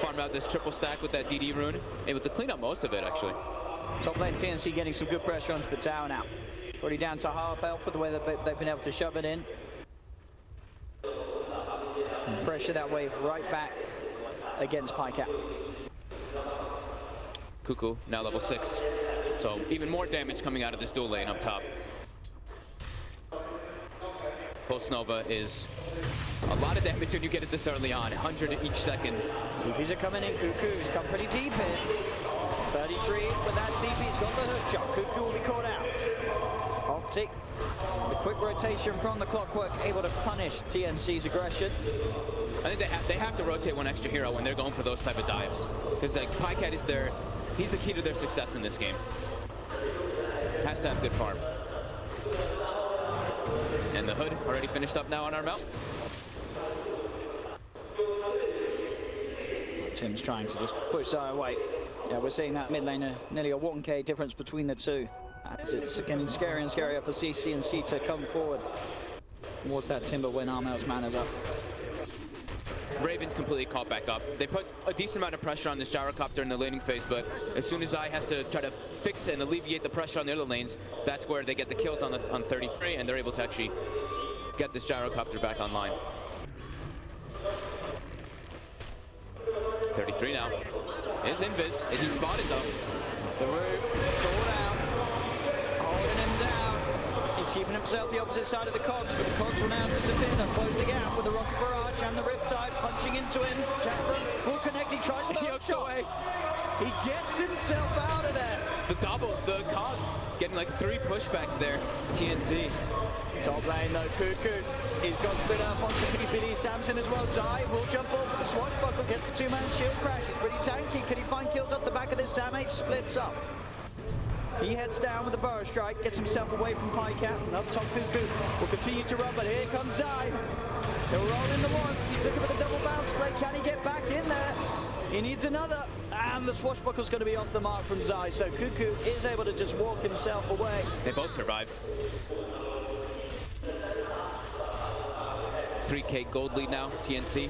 farm out this triple stack with that DD rune. Able to clean up most of it actually. Top lane TNC getting some good pressure onto the tower now. Already down to half health for the way that they've been able to shove it in. And pressure that wave right back against Pycat. Cuckoo now level 6. So even more damage coming out of this dual lane up top. Pulse Nova is a lot of damage when you get it this early on, 100 each second. TPs are coming in, Cuckoo's come pretty deep in. 33 with that TP's got the hook shot. Cuckoo will be caught out. Optic, the quick rotation from the Clockwork, able to punish TNC's aggression. I think they have to rotate one extra hero when they're going for those type of dives. Because like Pycat is he's the key to their success in this game. Has to have good farm. And the hood already finished up now on our mount. Tim's trying to just push Zai away. Yeah, we're seeing that mid laner, nearly a 1k difference between the two. As it's getting scarier and scarier for CCNC to come forward towards that Timber when Armel's mana's up. Raven's completely caught back up. They put a decent amount of pressure on this gyrocopter in the laning phase, but as soon as Zai has to try to fix and alleviate the pressure on the other lanes, that's where they get the kills on 33, and they're able to actually get this gyrocopter back online. 33 now. Is invis. Is he spotted though? The root called out, holding him down. He's keeping himself the opposite side of the cogs, but the cogs will now disappear. They'll close the gap with the rocket barrage and the riptide punching into him. Jackman will connect. He tries for the hook shot. He gets himself out of there. The cogs getting like 3 pushbacks there. TNC. Top lane though, Cuckoo. He's got split up onto PPD. Samson as well. Zai will jump over the swashbuckle, gets the 2-man shield crash. Pretty tanky. Can he find kills off the back of this? Sam H splits up. He heads down with a burrow strike, gets himself away from Pycat, and up top Cuckoo will continue to run, but here comes Zai. He'll roll in the once. He's looking for the double bounce play. Can he get back in there? He needs another, and the swashbuckle's going to be off the mark from Zai, so Cuckoo is able to just walk himself away. They both survive. 3K gold lead now, TNC.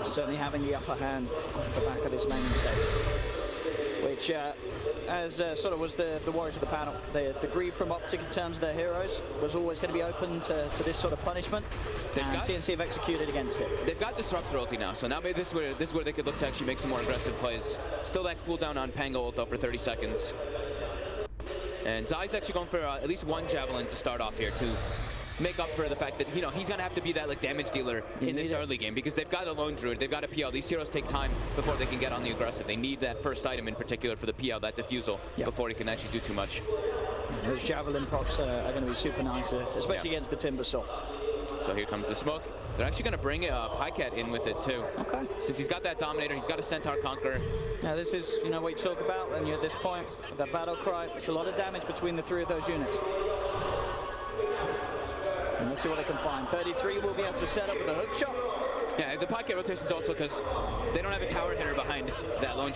Certainly having the upper hand off the back of this naming stage, which as sort of was the worries of the panel. The greed from Optic in terms of their heroes was always going to be open to this sort of punishment, and TNC have executed against it. They've got Disruptor ulti now, so now maybe this is where they could look to actually make some more aggressive plays. Still that cooldown on Pango ult though for 30 seconds. And Zai's actually going for at least 1 Javelin to start off here to make up for the fact that, you know, he's going to have to be that like damage dealer in this early game because they've got a lone druid, they've got a PL. These heroes take time before they can get on the aggressive. They need that first item in particular for the PL, that diffusal, before he can actually do too much. Those Javelin procs are going to be super nice, especially against the Timbersaw. So here comes the smoke. They're actually going to bring Pycat in with it too. Okay. Since he's got that Dominator, he's got a Centaur Conqueror. Now this is, you know, what you talk about when you're at this point, that battle cry. It's a lot of damage between the 3 of those units. And let's see what they can find. 33 will be able to set up with a hook shot. Yeah, the Pycat rotation's also because they don't have a tower hitter behind that lone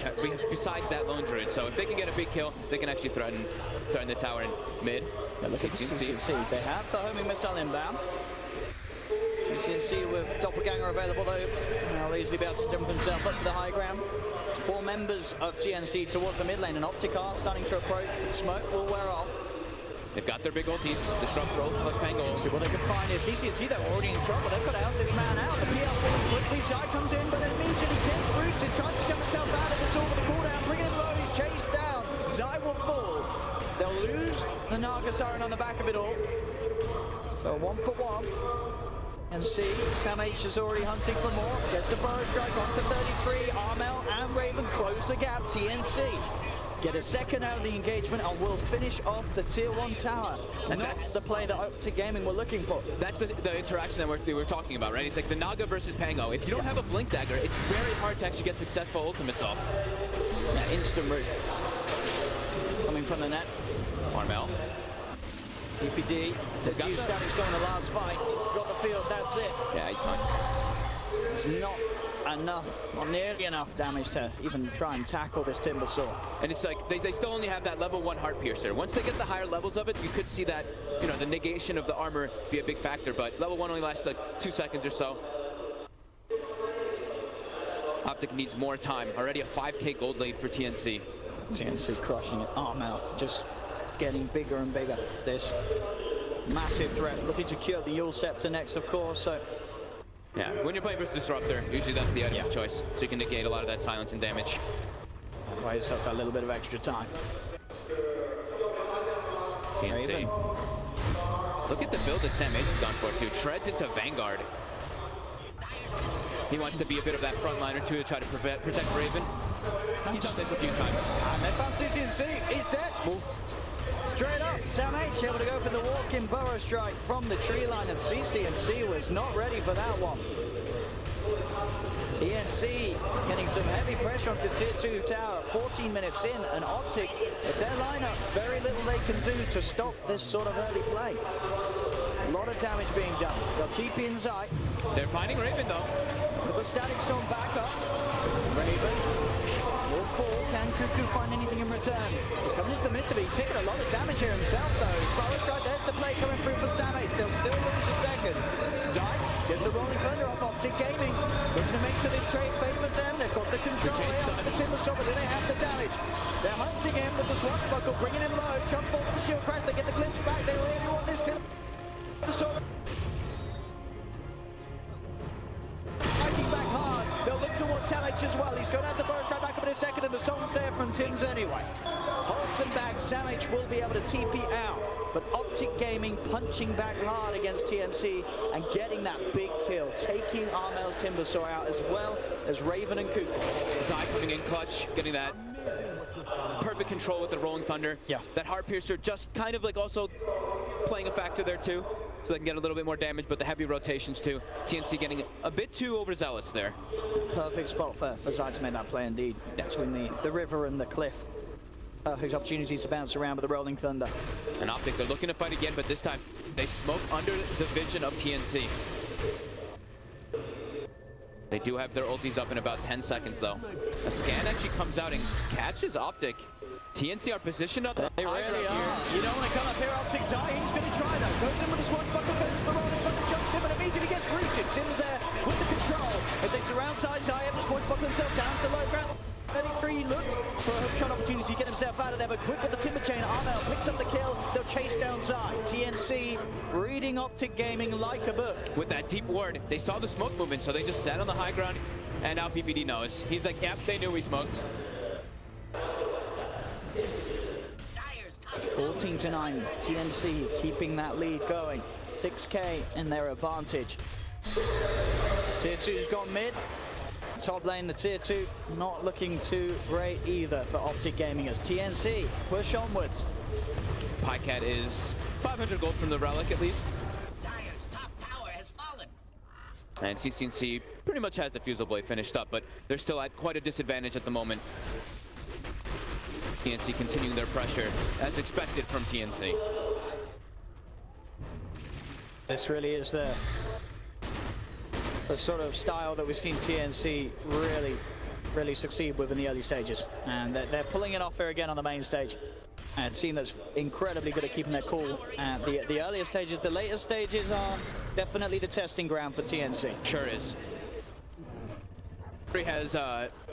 besides that lone druid. So if they can get a big kill, they can actually threaten the tower in mid. Yeah, look at CCNC. They have the homing missile inbound. CCNC with Doppelganger available though. They'll easily be able to jump himself up to the high ground. 4 members of TNC towards the mid lane, and Optic are starting to approach, but smoke will wear off. They've got their big ultis, Disruptor ult plus Pango. See what they can find here. CCNC, they're already in trouble. They've got to help this man out. The PL falling quickly. Zai comes in, but immediately gets rooted. Tries to get himself out of this all with the cooldown. Bring it low. He's chased down. Zai will fall. They'll lose the Naga Siren on the back of it all. So 1 for 1. And see, Sam H is already hunting for more. Gets the burrow strike onto 33. Armel and Raven close the gap. TNC get a second out of the engagement and will finish off the tier 1 tower. And that's the play that Optic Gaming were looking for. That's the interaction that we're talking about, right? It's like the Naga versus Pango. If you don't have a Blink Dagger, it's very hard to actually get successful ultimates off. Yeah, instant root. Coming from the net. Armel. PPD, the new standing stone in the last fight. He's got the field, that's it. Yeah, he's fine. It's not enough, not nearly enough damage to even try and tackle this Timbersaw. And it's like, they still only have that level 1 Heart Piercer. Once they get the higher levels of it, you could see that, you know, the negation of the armor be a big factor, but level 1 only lasts like 2 seconds or so. Optic needs more time. Already a 5K gold lead for TNC. TNC crushing it. Armel just getting bigger and bigger. This massive threat, looking to cure the Yule Scepter next, of course. So yeah, when you're playing versus Disruptor, usually that's the item of choice, so you can negate a lot of that silence and damage. Buy yourself that little bit of extra time. TNC. Look at the build that Sam H has gone for too. Treads into Vanguard. He wants to be a bit of that frontliner too to try to protect Raven. He's done this a few times. And they found CCNC. He's dead. Oof. Straight up, Sam H able to go for the walk-in burrow strike from the tree line, and CCNC was not ready for that one. TNC getting some heavy pressure on this tier 2 tower. 14 minutes in, and Optic, with their lineup, very little they can do to stop this sort of early play. A lot of damage being done. Got TP and Zai. They're finding Raven though. The static stone back up. Raven will fall. Can Cuckoo find anything in return? He's coming into the midst of it. He's taking a lot of damage here himself though. Burrow strike, there's the play coming through from Sam H. They'll still lose a second. Zai gets the rolling thunder off Optic Gaming. Looking to make sure this trade favors them. They've got the control. They have the Timbersaw, but then they have the damage. They're hunting him with the swashbuckle, bringing him low. Jump forward for the shield crash. They get the glimpse back. They really want this Timbersaw. Striking back hard. They'll look towards Sam H as well. He's going to have the burrow strike back up in a second, and the song's there from Tims anyway. holds them back. Samich will be able to TP out, but Optic Gaming punching back hard against TNC and getting that big kill, taking Armel's Timbersaw out as well as Raven and Cuckoo. Zai coming in clutch, getting that perfect control with the Rolling Thunder. Yeah. That Heart Piercer just kind of like also playing a factor there too, so they can get a little bit more damage, but the heavy rotations too. TNC getting a bit too overzealous there. Perfect spot for Zai to make that play indeed, between the river and the cliff. Perfect opportunities to bounce around with the Rolling Thunder. And Optic, they're looking to fight again, but this time they smoke under the vision of TNC. They do have their ultis up in about 10 seconds though. A scan actually comes out and catches Optic. TNC are positioned up. They really are. You don't want to come up here, Optic. Zai, he's going to try that. Goes in with the swashbuckle, goes for the Rolling Thunder, jumps in, but immediately gets rooted. Tim's there with the control. If they surround Zai, Zai has to swashbuckle himself down to low ground. 33 looked for a hook shot opportunity to get himself out of there, but quick with the timber chain. Armel picks up the kill. They'll chase down Zai. TNC reading Optic Gaming like a book. With that deep ward, they saw the smoke movement, so they just sat on the high ground, and now PPD knows. He's like, yep, they knew we smoked. 14-9, TNC keeping that lead going. 6K in their advantage. Tier 2's gone mid. Top lane, the Tier 2 not looking too great either for Optic Gaming as TNC push onwards. Pycat is 500 gold from the Relic at least. Dire's top tower has fallen. And CCNC pretty much has the Fusel Blade finished up, but they're still at quite a disadvantage at the moment. TNC continuing their pressure as expected from TNC. This really is the sort of style that we've seen TNC really succeed with in the early stages. And they're pulling it off here again on the main stage. And a team that's incredibly good at keeping their cool at the earlier stages. The later stages are definitely the testing ground for TNC. Sure is.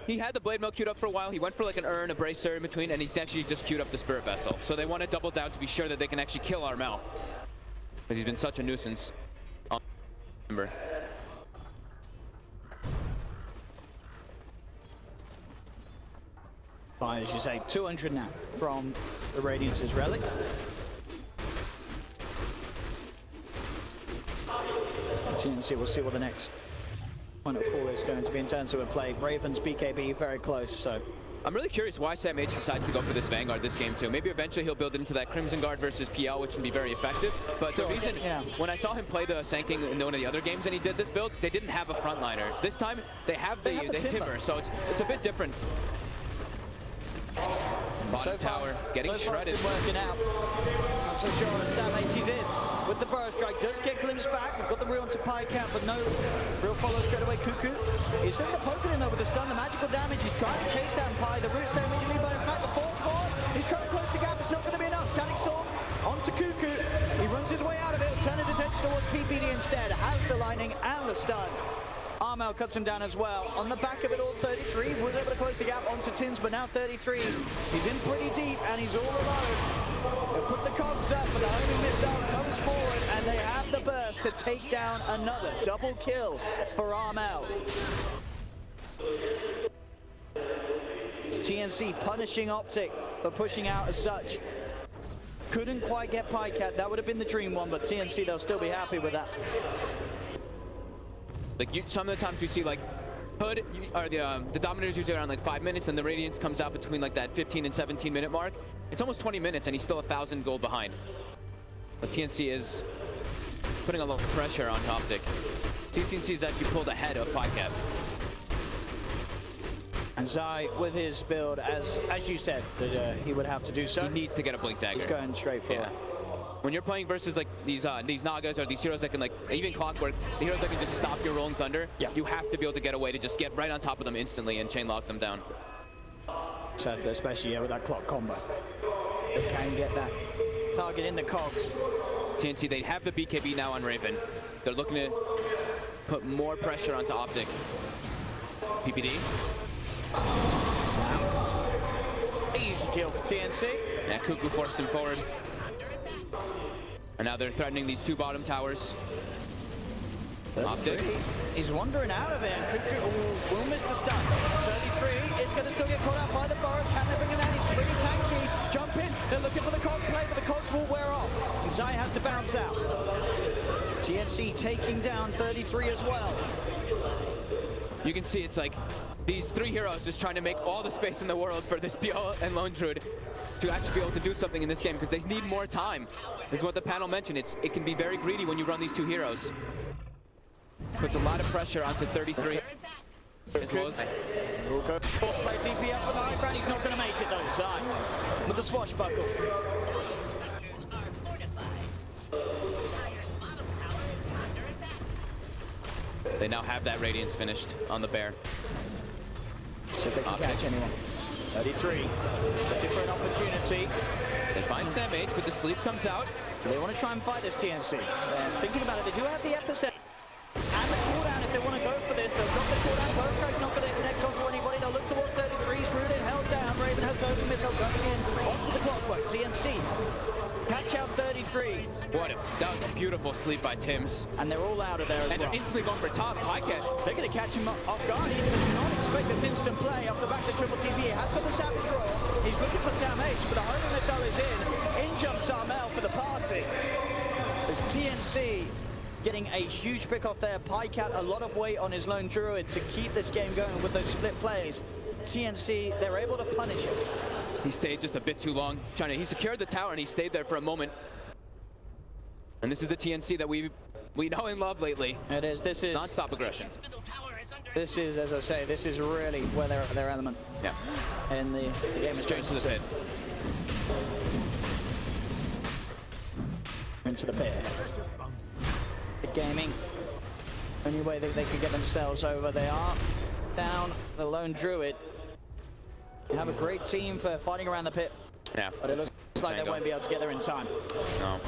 He had the Blade Mill queued up for a while. He went for like an urn, a bracer in between, and he's actually just queued up the Spirit Vessel. So they want to double down to be sure that they can actually kill Armel, because he's been such a nuisance. Remember. As you say, 200 now from the Radiance's Relic. TNC, we'll see what the next point of call is going to be in terms of a play. Ravens, BKB, very close, so. I'm really curious why Sam H decides to go for this Vanguard this game too. Maybe eventually he'll build it into that Crimson Guard versus PL, which can be very effective. But the reason, when I saw him play the Sanking in one of the other games and he did this build, they didn't have a frontliner. This time they have the Timber, so it's a bit different. Bottom tower getting shredded. Working out. Not so sure on Sam H, he's in with the burst strike. Does get glimpsed back. We've got the reel to Pycat, but no real follow straight away. Cuckoo. He's doing the poking in though with the stun, the magical damage. He's trying to chase down Pi. The root's there immediately, but in fact the fall forward. He's trying to close the gap. It's not going to be enough. Static Storm onto Cuckoo. He runs his way out of it. Turn his attention towards PPD instead. Has the lightning and the stun. Armel cuts him down as well. On the back of it all, 33 was able to close the gap onto Tims, but now 33. He's in pretty deep and he's all alone. They'll put the cogs up, but the homing missile comes forward and they have the burst to take down another double kill for Armel. It's TNC punishing Optic for pushing out as such. Couldn't quite get Pycat. That would have been the dream one, but TNC, they'll still be happy with that. Like some of the times you see like Hood or the Dominator's usually around like 5 minutes, and the Radiance comes out between like that 15 and 17 minute mark. It's almost 20 minutes and he's still 1,000 gold behind. But TNC is putting a lot of pressure on Optic. TNC has actually pulled ahead of Pycat. And Zai with his build, as you said, that he would have to do so. He needs to get a Blink Dagger. He's going straight for it. When you're playing versus like these Nagas or these heroes that can like, even Clockwork, the heroes that can just stop your Rolling Thunder, you have to be able to get away to just get right on top of them instantly and chain lock them down. Especially with that clock combo. They can get that target in the cogs. TNC, they have the BKB now on Raven. They're looking to put more pressure onto Optic. PPD. Easy kill for TNC. Yeah, Cuckoo forced him forward. And now they're threatening these two bottom towers. Optic. He's wandering out of there. Will miss the stun. 33 is going to still get caught out by the Boris. Can they bring him out? He's pretty tanky. Jump in. They're looking for the cog play, but the cogs will wear off. And Zai has to bounce out. TNC taking down 33 as well. You can see it's like these three heroes just trying to make all the space in the world for this BO and Lone Druid to actually be able to do something in this game because they need more time. This is what the panel mentioned. It can be very greedy when you run these two heroes. Puts a lot of pressure onto 33. As well as Fourth place EP up for the high ground. He's not going to make it though. Zai with the swashbuckle. they now have that Radiance finished on the bear. So they can catch anyone. 33. Looking for an opportunity. They find Sam H, but the sleep comes out. They want to try and fight this TNC. They're thinking about it. They do have the epicenter and the cooldown if they want to go for this. They've got the cooldown. Boatstrike's not going to connect onto anybody. They'll look towards 33. Rooted, held down. Raven has over missile going in onto the clockwork. TNC catch out 33. That was a beautiful sleep by Tims. And they're all out of there as and well. They're instantly going for top. They're going to catch him off guard. He does not expect this instant play off the back of Triple TV. He has got the Savage Roar. He's looking for Sam H, but the homing missile is in. In jumps Armel for the party. As TNC getting a huge pick off there. Pycat a lot of weight on his Lone Druid to keep this game going with those split plays. TNC, they're able to punish it. He stayed just a bit too long. He secured the tower and he stayed there for a moment. And this is the TNC that we know and love lately. It is. This is non-stop aggression. This is, as I say, this is really where they're at their element. Yeah. And the game is straight to the pit. Into the pit. The gaming. Only way that they could get themselves over. They are down the Lone Druid. They have a great team for fighting around the pit. Yeah. But it looks like they won't be able to get there in time. No.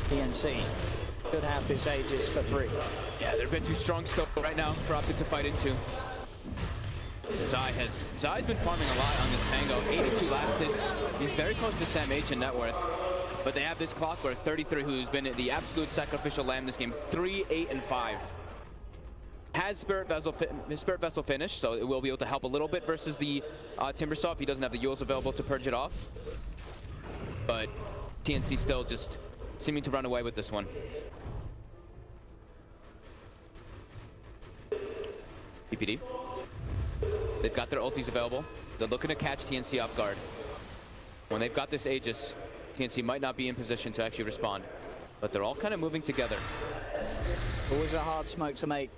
PNC could have this Aegis for free. Yeah, they're a bit too strong still right now for Optic to fight into. Zai's been farming a lot on this Pango. 82 last hits. He's very close to Sam H in net worth. But they have this Clockwork 33 who's been the absolute sacrificial lamb this game. 3, 8, and 5. Has Spirit Vessel finished, so it will be able to help a little bit versus the Timbersaw if he doesn't have the Yules available to purge it off. But TNC still just seeming to run away with this one. PPD. They've got their ultis available. They're looking to catch TNC off guard. When they've got this Aegis, TNC might not be in position to actually respond. But they're all kind of moving together. Always a hard smoke to make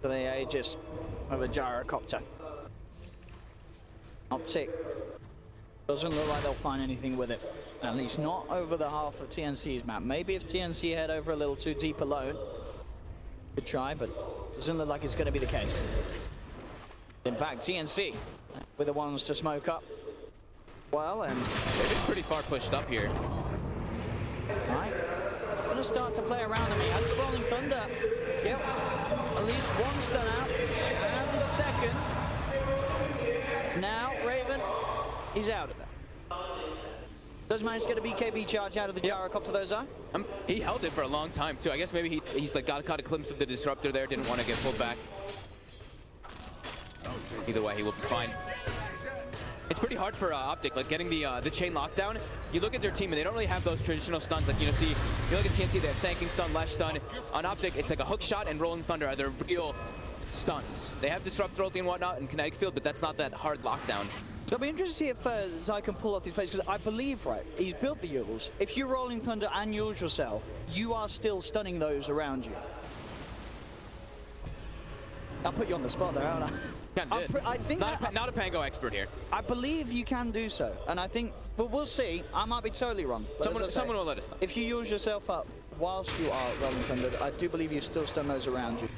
for the Aegis of a gyrocopter. Optic doesn't look like they'll find anything with it. At least not over the half of TNC's map. Maybe if TNC head over a little too deep alone, could try, but doesn't look like it's going to be the case. In fact, TNC were the ones to smoke up. Well, and they've been pretty far pushed up here. Right. It's going to start to play around him. He has the Rolling Thunder. Yep. At least one stun out. And the second. Now, Raven, he's out of there. Does manage to get a BKB charge out of the gyrocopter though, Zai? He held it for a long time too. I guess maybe he's like caught a glimpse of the disruptor there, didn't want to get pulled back. Either way, he will be fine. It's pretty hard for Optic, like getting the chain lockdown. You look at their team and they don't really have those traditional stuns. Like, you look at TNC, they have Sanking Stun, Lash Stun. On Optic, it's like a Hook Shot and Rolling Thunder are their real stuns. They have Disruptor ulti and whatnot and Kinetic Field, but that's not that hard lockdown. So I'll be interested to see if Zai can pull off these plays, because I believe, right, he's built the Yules. If you Rolling Thunder and Yules yourself, you are still stunning those around you. I'll put you on the spot there, haven't I? I think not a Pango expert here. I believe you can do so, and I think, well, we'll see. I might be totally wrong. Someone will let us know. If you use yourself up whilst you are Rolling Thunder, I do believe you still stun those around you.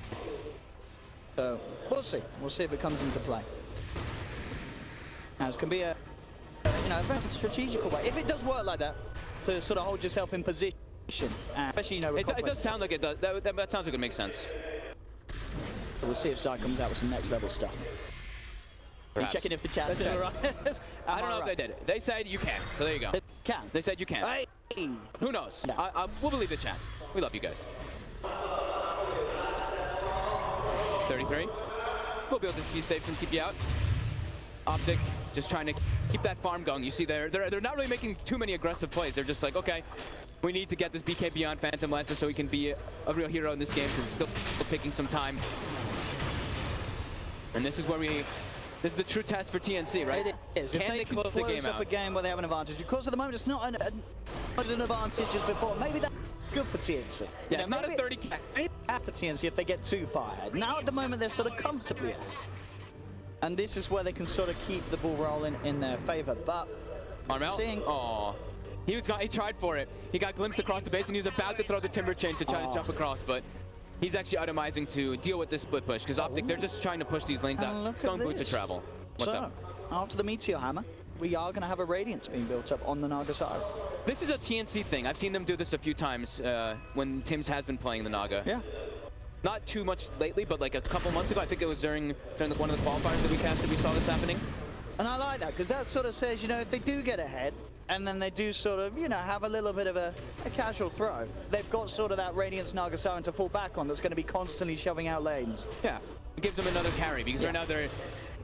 So we'll see. We'll see if it comes into play. Now, this can be a very strategical way, if it does work like that, to sort of hold yourself in position. Especially, it does sound like it does. That sounds like it makes sense. So we'll see if Zai comes out with some next level stuff. Are you checking if the chat's still right? I don't know if they did it. They said you can, so there you go. They can. They said you can. Hey. Who knows? No. We'll believe the chat. We love you guys. 33. We'll be able to be safe and TP out. Optic just trying to keep that farm going. You see they're not really making too many aggressive plays. They're just like, okay, we need to get this BK beyond Phantom Lancer so he can be a real hero in this game because it's still taking some time. And this is where this is the true test for TNC, right? It is. Can they close the game out? A game where they have an advantage. Of course, at the moment, it's not an advantage as before. Maybe that's good for TNC. Yeah, it's not a 30. Maybe bad for TNC if they get too far ahead. Now, at the moment, they're sort of comfortably ahead. And this is where they can sort of keep the ball rolling in their favor. But Armel? Oh, he tried for it. He got glimpsed across the base, and he was about to throw the timber chain to try to jump across, but he's actually itemizing to deal with this split push because Optic, they're just trying to push these lanes out. Stone Boots of travel. What's up? After the Meteor Hammer, we are going to have a Radiance being built up on the Naga side. This is a TNC thing. I've seen them do this a few times when Tim's has been playing the Naga. Yeah. Not too much lately, but like a couple months ago, I think it was during one of the qualifiers that we casted, we saw this happening. And I like that, because that sort of says, you know, if they do get ahead, and then they do sort of, you know, have a little bit of a casual throw, they've got sort of that Radiance Naga Siren to fall back on that's going to be constantly shoving out lanes. Yeah, it gives them another carry, because right now they're...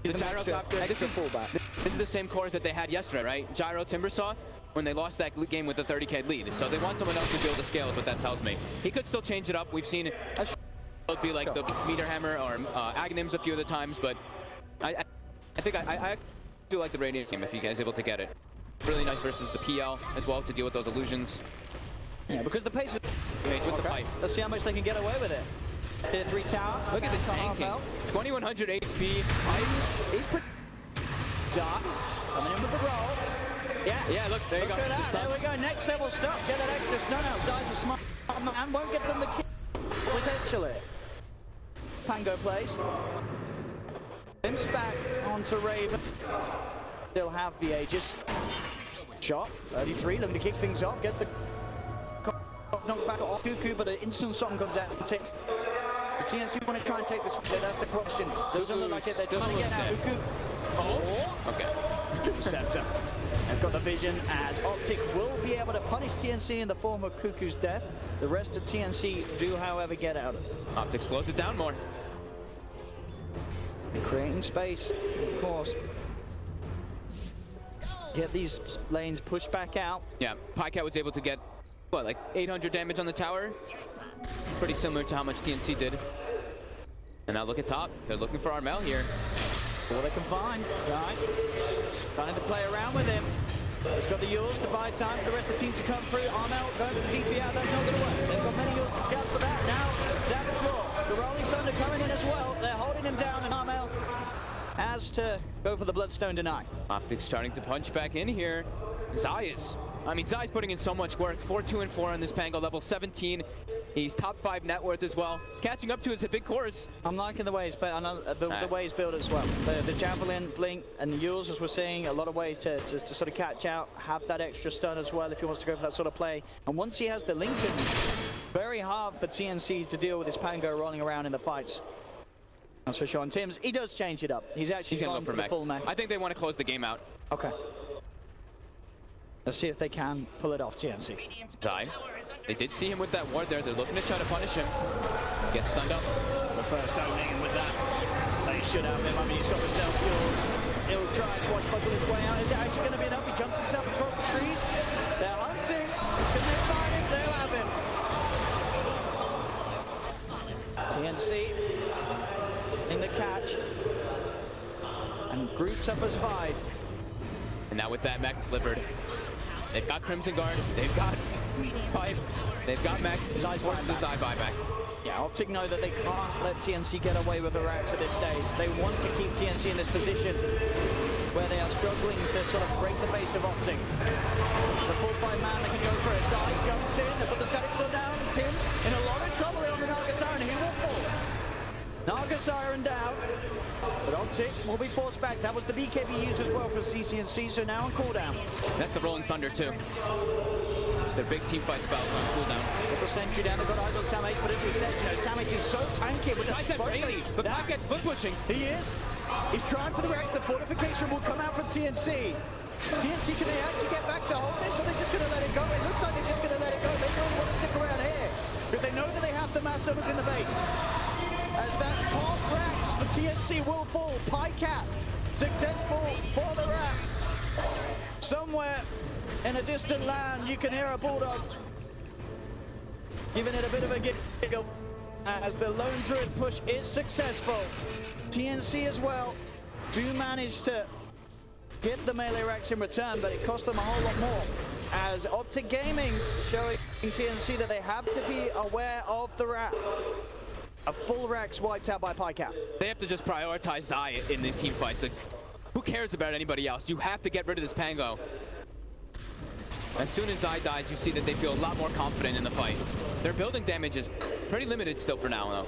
The Gyrocopter, this is the same cores that they had yesterday, right? Gyro Timbersaw, when they lost that game with a 30k lead. So they want someone else to be able to scale is what that tells me. He could still change it up. We've seen it be like the Meteor Hammer or Aghanims a few of the times, but I think I do like the Radiant team if you guys are able to get it. Really nice versus the PL as well to deal with those illusions. Yeah, because the pace is with the pipe. Let's see how much they can get away with it. Tier 3 tower. Look at the Sand 2100 HP. He's pretty dark. Coming in with the roll. Yeah, look, there you go. There we go. Next level stuff. Get that extra stun out. Zai's a smart man. Won't get them the kill. Potentially. Pango plays. Tim's back onto Raven. Still have the Aegis. Shot. 33 looking to kick things off. Gets the knocked back off Cuckoo, but an instant song comes out and takes. The TNC want to try and take this. That's the question. Doesn't look like it. They're trying to get out. Cuckoo. Oh. Okay. Scepter. They've got the vision as Optic will be able to punish TNC in the form of Cuckoo's death. The rest of TNC do, however, get out. Optic slows it down more. Creating space, of course. Get these lanes pushed back out. Yeah, Pycat was able to get, what, like 800 damage on the tower? Pretty similar to how much TNC did. And now look at top. They're looking for Armel here. All they can find. Zai trying to play around with him. He's got the Yules to buy time for the rest of the team to come through. Armel going to the TP out. That's not going to work. They've got many Yules to scout for that. Now, Savage Roar. The Rolling Thunder coming in as well. They're holding him down, and Armel has to go for the Bloodstone deny. Optic's starting to punch back in here. Zai's putting in so much work. 4-2 and 4 on this Pango, level 17. He's top 5 net worth as well. He's catching up to his big cores. I'm liking the way he's built. The way he's built as well. The Javelin, Blink, and the Yules, as we're seeing, a lot of way to sort of catch out, have that extra stun as well if he wants to go for that sort of play. And once he has the Lincoln, very hard for TNC to deal with this Pango rolling around in the fights. That's for sure. And Tim's, he does change it up. He's actually gone for the full mech. I think they want to close the game out. Okay. Let's see if they can pull it off, TNC. Zai. They did see him with that ward there. They're looking to try to punish him. Gets stunned up. The first opening, and with that, they should have him. I mean, he's got the self-fuel. He'll try and swashbuckle his way out. Is it actually going to be enough? He jumps himself across the trees. They're hunting. Can they find him? They'll have him. TNC in the catch. And groups up as 5. And now with that mech slivered. They've got Crimson Guard. They've got Pipe. They've got mech. Zai's wants the Zai buyback. Yeah, Optic know that they can't let TNC get away with the racks at this stage. They want to keep TNC in this position where they are struggling to sort of break the base of Optic. The full 5-man, they can go for it. Zai jumps in, they put the static sword down. Tim's in a lot of trouble on the Naga Siren. He will fall. Naga Siren down. But Optic will be forced back. That was the BKB used as well for CCNC, so now on cooldown. That's the Rolling Thunder too. Their big team fight spells on cooldown. Put the sentry down, they've got eyes on Samage, but as we said, you know, Samage is so tanky. Besides that Rayleigh, but Pycat's foot pushing. He is. He's trying for the Rex. The fortification will come out from TNC. TNC, can they actually get back to hold this, or are they just going to let it go? It looks like they're just going to let it go. They don't want to stick around here. If they They know that they have the mass numbers in the base. As that top racks for TNC will fall. Pycat successful for the rack. Somewhere in a distant land, you can hear a bulldog giving it a bit of a giggle as the lone druid push is successful. TNC as well do manage to get the melee racks in return, but it cost them a whole lot more. As Optic Gaming showing TNC that they have to be aware of the rack. A full rack's wiped out by Pycat. They have to just prioritize Zai in these team fights. Like, who cares about anybody else? You have to get rid of this Pango. As soon as Zai dies, you see that they feel a lot more confident in the fight. Their building damage is pretty limited still for now, though.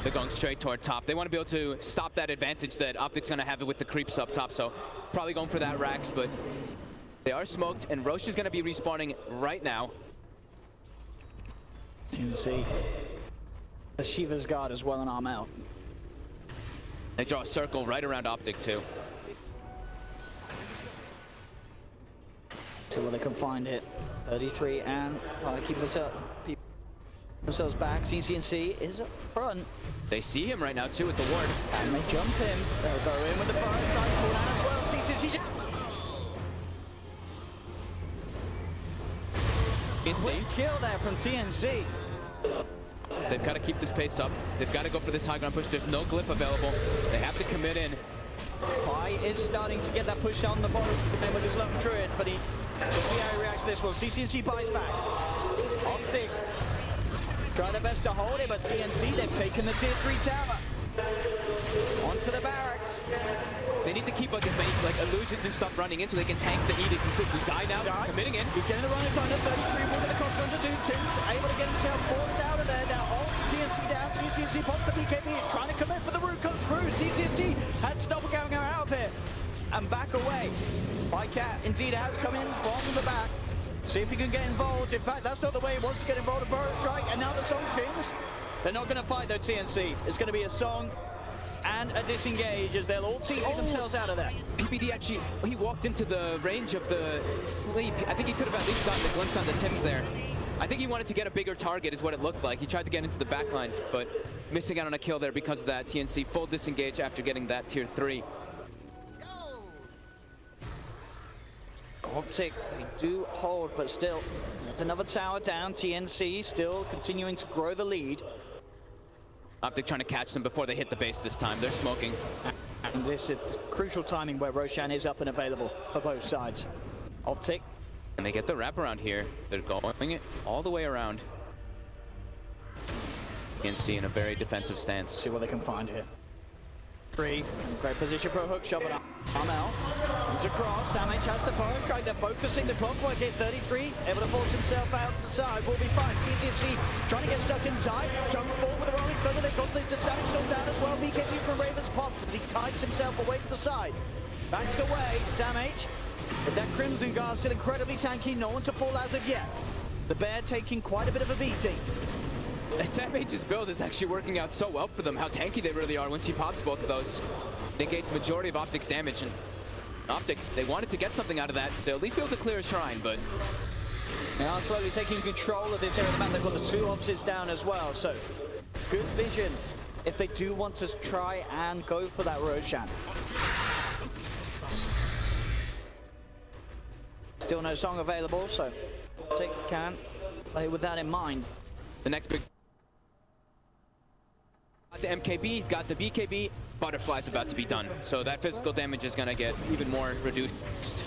They're going straight toward top. They want to be able to stop that advantage that Optic's going to have with the creeps up top, so probably going for that Rax, but they are smoked, and Roche is going to be respawning right now. TNC. The Shiva's Guard as well, and arm out. They draw a circle right around Optic, too. See where they can find it. 33 and keep themselves back. CNC is up front. They see him right now, too, with the ward. And they jump in. They'll go in with the fire strike cooldown as well. CNC. Quick kill there from TNC. They've got to keep this pace up. They've got to go for this high ground push. There's no glyph available. They have to commit in. Pi is starting to get that push down the bottom with his lone druid, but we'll see how he reacts to this one. CNC Pi's back. Optic try their best to hold it, but TNC, they've taken the tier 3 tower. Onto the barracks. They need to keep as many illusions and stuff running in so they can tank the edict quickly. Zai now committing in. He's getting the run in front of 33. One of the cops under dude. Tim's able to get himself forced out of there. Now all TNC down. CNC pops the BKB. Trying to commit for the root comes through. CNC had to double gang out of here and back away. Pycat indeed has come in from the back. See if he can get involved. In fact, that's not the way he wants to get involved. A Burrow strike, and now the song tings. They're not going to fight though, TNC. It's going to be a song and a disengage as they'll all TP themselves out of there. PPD actually, he walked into the range of the sleep. I think he could have at least gotten the glimpse on the Tims there. I think he wanted to get a bigger target is what it looked like. He tried to get into the back lines, but missing out on a kill there because of that. TNC full disengage after getting that tier 3. Optic, they do hold, but still, there's another tower down. TNC still continuing to grow the lead. Optic trying to catch them before they hit the base this time. They're smoking. And this is crucial timing where Roshan is up and available for both sides. Optic. And they get the wraparound here. They're going it all the way around. TNC in a very defensive stance. See what they can find here. 3. Great position for a hook shot, but Armel comes across. Samich has the power strike. They're focusing the clockwork at 33. Able to force himself out the side. Will be fine. CNC trying to get stuck inside. Jumps forward with a rolling thunder. They've got the Static Storm down as well. BKB from Ravens popped as he kites himself away to the side. Backs away. Samich with that Crimson Guard still incredibly tanky. No one to fall as of yet. The Bear taking quite a bit of a beating. SMH's build is actually working out so well for them, how tanky they really are once he pops both of those. They engage the majority of Optic's damage, and Optic, they wanted to get something out of that. They'll at least be able to clear a shrine, but... They are slowly taking control of this area of the map. They've got the 2 opposites down as well, so good vision if they do want to try and go for that Roshan. Still no song available, so Optic can play with that in mind. The next big... The MKB's got the BKB, Butterfly's about to be done. So that physical damage is going to get even more reduced.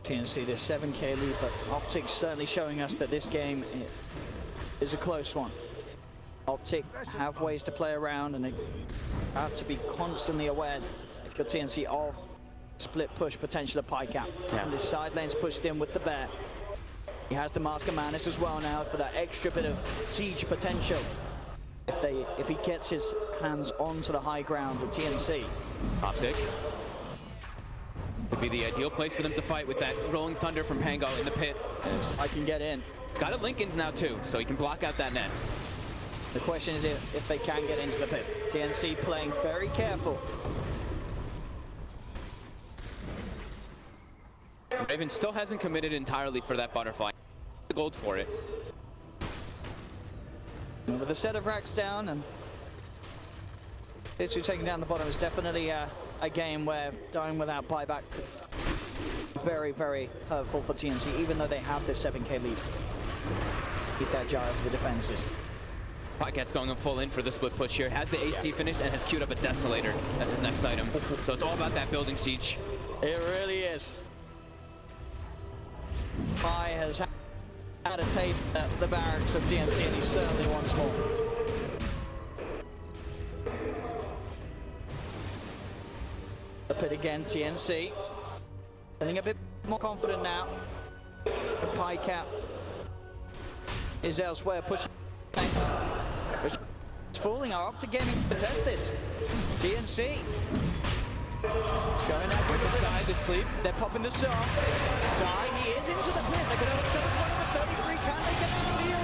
TNC, this 7k lead, but Optic certainly showing us that this game is a close one. Optic have ways to play around, and they have to be constantly aware if you're TNC of split push potential of Pycat. Yeah. And this side lane's pushed in with the Bear. He has the Mask of Madness as well now for that extra bit of siege potential. If he gets his hands onto the high ground with TNC. Optic would be the ideal place for them to fight with that Rolling Thunder from Pango in the pit. I can get in. He's got a Lincoln's now too, so he can block out that net. The question is if they can get into the pit. TNC playing very careful. Raven still hasn't committed entirely for that butterfly. The gold for it. And with a set of racks down and Itsu taking down the bottom is definitely a game where dying without buyback could be very, very hurtful for TNC, even though they have this 7k lead. Keep that gyro for the defenses. Podcat's going full in for the split push here. Has the AC finished and has queued up a Desolator as his next item. So it's all about that building siege. It really is. Pi has had a taste at the barracks of TNC, and he certainly wants more. The pit again, TNC. Feeling a bit more confident now. The Pi cap is elsewhere, pushing tanks. It's falling. Are up to gaming to test this. TNC. It's going out with Zai to sleep. They're popping the song. Zai, he is into the pit. They're going to look at 33. Can they get the steal?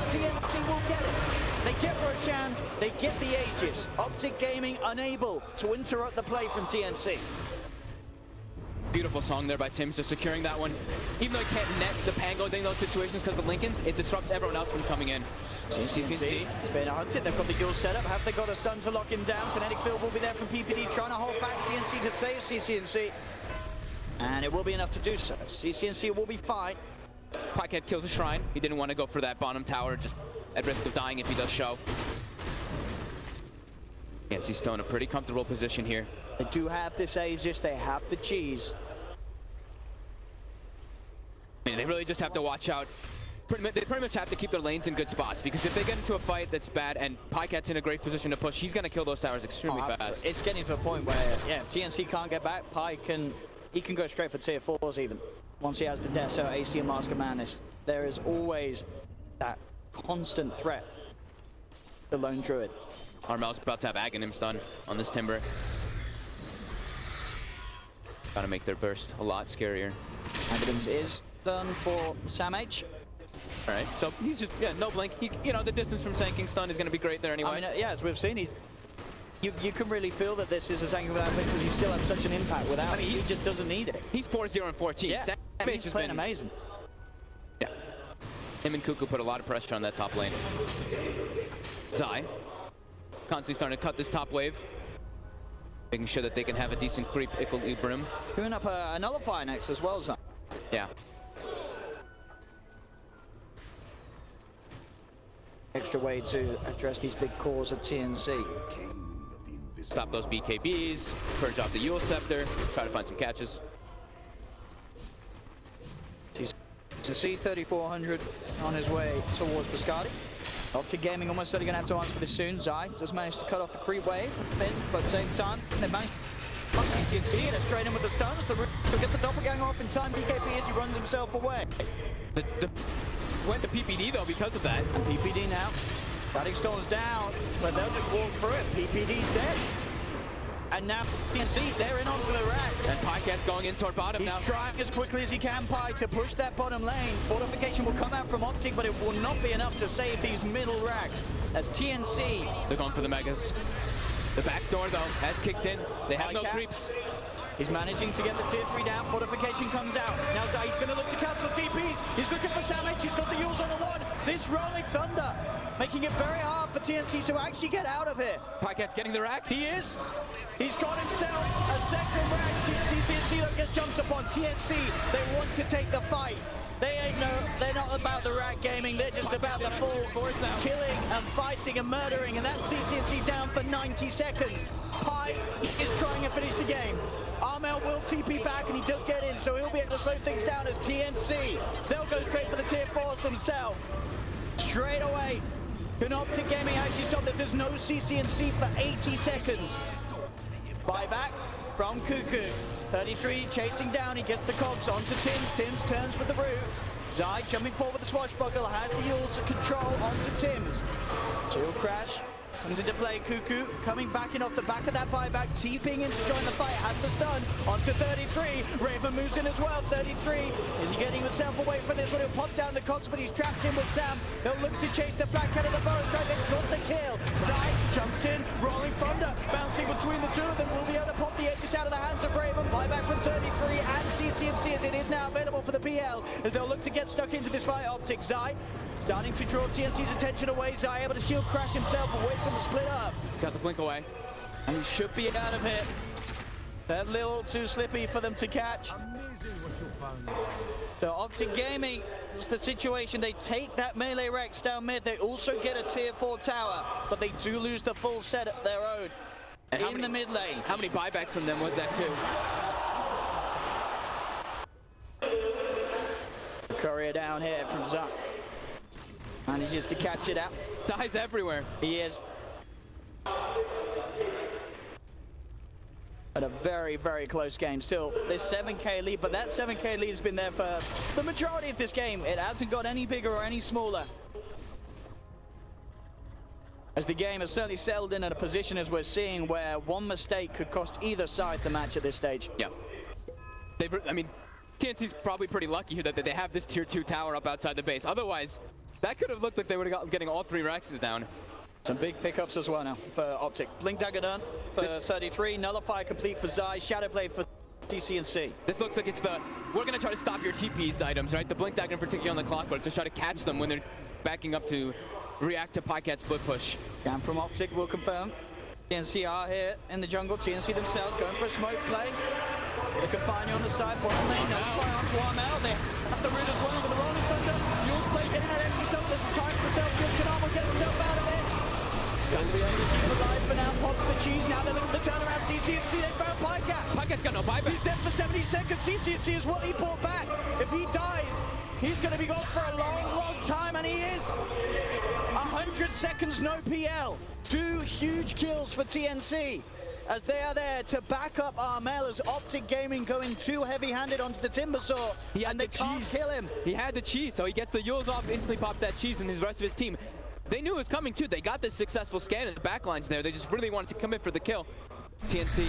TNC will get it. They get Roshan. They get the Aegis. Optic Gaming unable to interrupt the play from TNC. Beautiful song there by Tims, just securing that one. Even though he can't net the Pango in those situations because of the Lincolns, it disrupts everyone else from coming in. CNC has been hunted. They've got the duel set up. Have they got a stun to lock him down? Kinetic Field will be there from PPD, trying to hold back TNC to save CCNC. And it will be enough to do so. CCNC will be fine. Podcat kills a Shrine. He didn't want to go for that bottom tower, just at risk of dying if he does show. TNC's still in a pretty comfortable position here. They do have this Aegis. They have the cheese. I mean, they really just have to watch out. They pretty much have to keep their lanes in good spots, because if they get into a fight that's bad and Podcat's in a great position to push, he's going to kill those towers extremely fast. It's getting to a point where, yeah, TNC can't get back. Pi can go straight for tier 4s even. Once he has the Deso, AC, and Mask of Madness, there is always that constant threat. The Lone Druid. Armel's about to have Aghanim stun on this Timber. Gotta make their burst a lot scarier. Aghanim's is done for Sam H. All right, so he's just, yeah, no blink. You know, the distance from Sanking Stun is going to be great there anyway. I mean, yeah, as we've seen, you can really feel that this is a Sanking without blink because he still has such an impact without. I mean, he just doesn't need it. He's 4-0 and 14. Yeah, he's playing amazing. Yeah. Him and Cuckoo put a lot of pressure on that top lane. Zai constantly starting to cut this top wave, making sure that they can have a decent creep equilibrium. Doing up a nullifier next as well, Zai. Yeah. Extra way to address these big cores at TNC. Stop those BKBs, purge off the Yule Scepter, try to find some catches. TNC 3400 on his way towards Biscardi. Optic Gaming almost certainly going to have to answer this soon. Zai just managed to cut off the creep wave, but at the same time, they managed to CNC and it's straight in with the stuns. The will get the doppelganger off in time. BKB as he runs himself away. Went to PPD though because of that. And PPD now. Batting Storm's down, but they'll just walk through it. PPD's dead. And now TNC, they're in onto the racks. And Podcat's going in toward bottom now. He's trying as quickly as he can, Pi, to push that bottom lane. Fortification will come out from Optic, but it will not be enough to save these middle racks. As TNC... They're going for the Megas. The back door, though, has kicked in. They have no creeps. He's managing to get the tier 3 down. Fortification comes out. Now Zai's going to look to cancel TPs. He's looking for Samich. He's got the Yules on the one. This Rolling Thunder, making it very hard for TNC to actually get out of here. Podcat's getting the racks. He is. He's got himself a second rack. TNC though gets jumped upon. TNC, they want to take the fight. They're not about the rack gaming, they're just about the full killing and fighting and murdering, and that's CCNC down for 90 seconds. Pi is trying to finish the game. Armel will TP back and he does get in, so he'll be able to slow things down as TNC. They'll go straight for the tier 4s themselves. Straight away. Optic Gaming actually stopped this. There's no CCNC for 80 seconds. Buyback from Cuckoo. 33 chasing down, he gets the cogs onto Tims. Tims turns with the root. Zai jumping forward with the swashbuckle, has the Yules to control onto Tims. Shield crash Comes into play, Cuckoo coming back in off the back of that buyback, TPing in to join the fight, has the stun, onto 33, Raven moves in as well, 33, is he getting himself away from this one? He'll pop down the Cox, but he's trapped in with Sam, he'll look to chase the back end of the bow, they've got the kill, Zai jumps in, Rolling Thunder, bouncing between the two of them, will be able to pop the Aegis out of the hands of Raven, buyback from 33, and CCNC as it is now available for the PL, as they'll look to get stuck into this fight. Optic, Zai starting to draw TNC's attention away, Zai able to shield crash himself away from the split up. He's got the blink away. And he should be out of here. They're a little too slippy for them to catch. Amazing what you found. So Optic Gaming, it's the situation. They take that melee Rex down mid. They also get a tier 4 tower, but they do lose the full set of their own in the mid lane. How many buybacks from them was that too? Courier down here from Zai. Manages to catch it out. Zai's everywhere. He is. But a very, very close game still. This 7k lead, but that 7k lead has been there for the majority of this game. It hasn't got any bigger or any smaller. As the game has certainly settled in at a position as we're seeing where one mistake could cost either side the match at this stage. Yeah. I mean, TNC's probably pretty lucky here that they have this tier 2 tower up outside the base. Otherwise, that could have looked like they would have got getting all 3 Rexes down. Some big pickups as well now for Optic. Blink Dagger done for 33, Nullify complete for Zai, Shadowblade for TCNC. This looks like it's the, we're going to try to stop your TP's items, right? The Blink Dagger in particular on the Clockwork, just try to catch them when they're backing up to react to Pycat split push. Down from Optic will confirm. TNC are here in the jungle, TNC themselves going for a smoke play. They can find you on the side, bottom lane, Nullify onto Armel. They have the root as well with the Rolling Thunder. Yule's play getting that extra stuff, there's time for the self-kill, Kanam will get himself out of it. It's going to be able to keep alive for now, pops the cheese, now they're looking for the turnaround, CCNC, they found Pycat. Pycat's got no buyback. He's dead for 70 seconds, CCNC is what he brought back. If he dies, he's going to be gone for a long, long time, and he is. 100 seconds, no PL. 2 huge kills for TNC. As they are there to back up Armel as Optic Gaming going too heavy-handed onto the Timbersaw, and they can't kill him. He had the cheese, so he gets the Yules off, instantly pops that cheese, and his rest of his team. They knew it was coming too. They got this successful scan in the backlines there. They just really wanted to commit for the kill. TNC,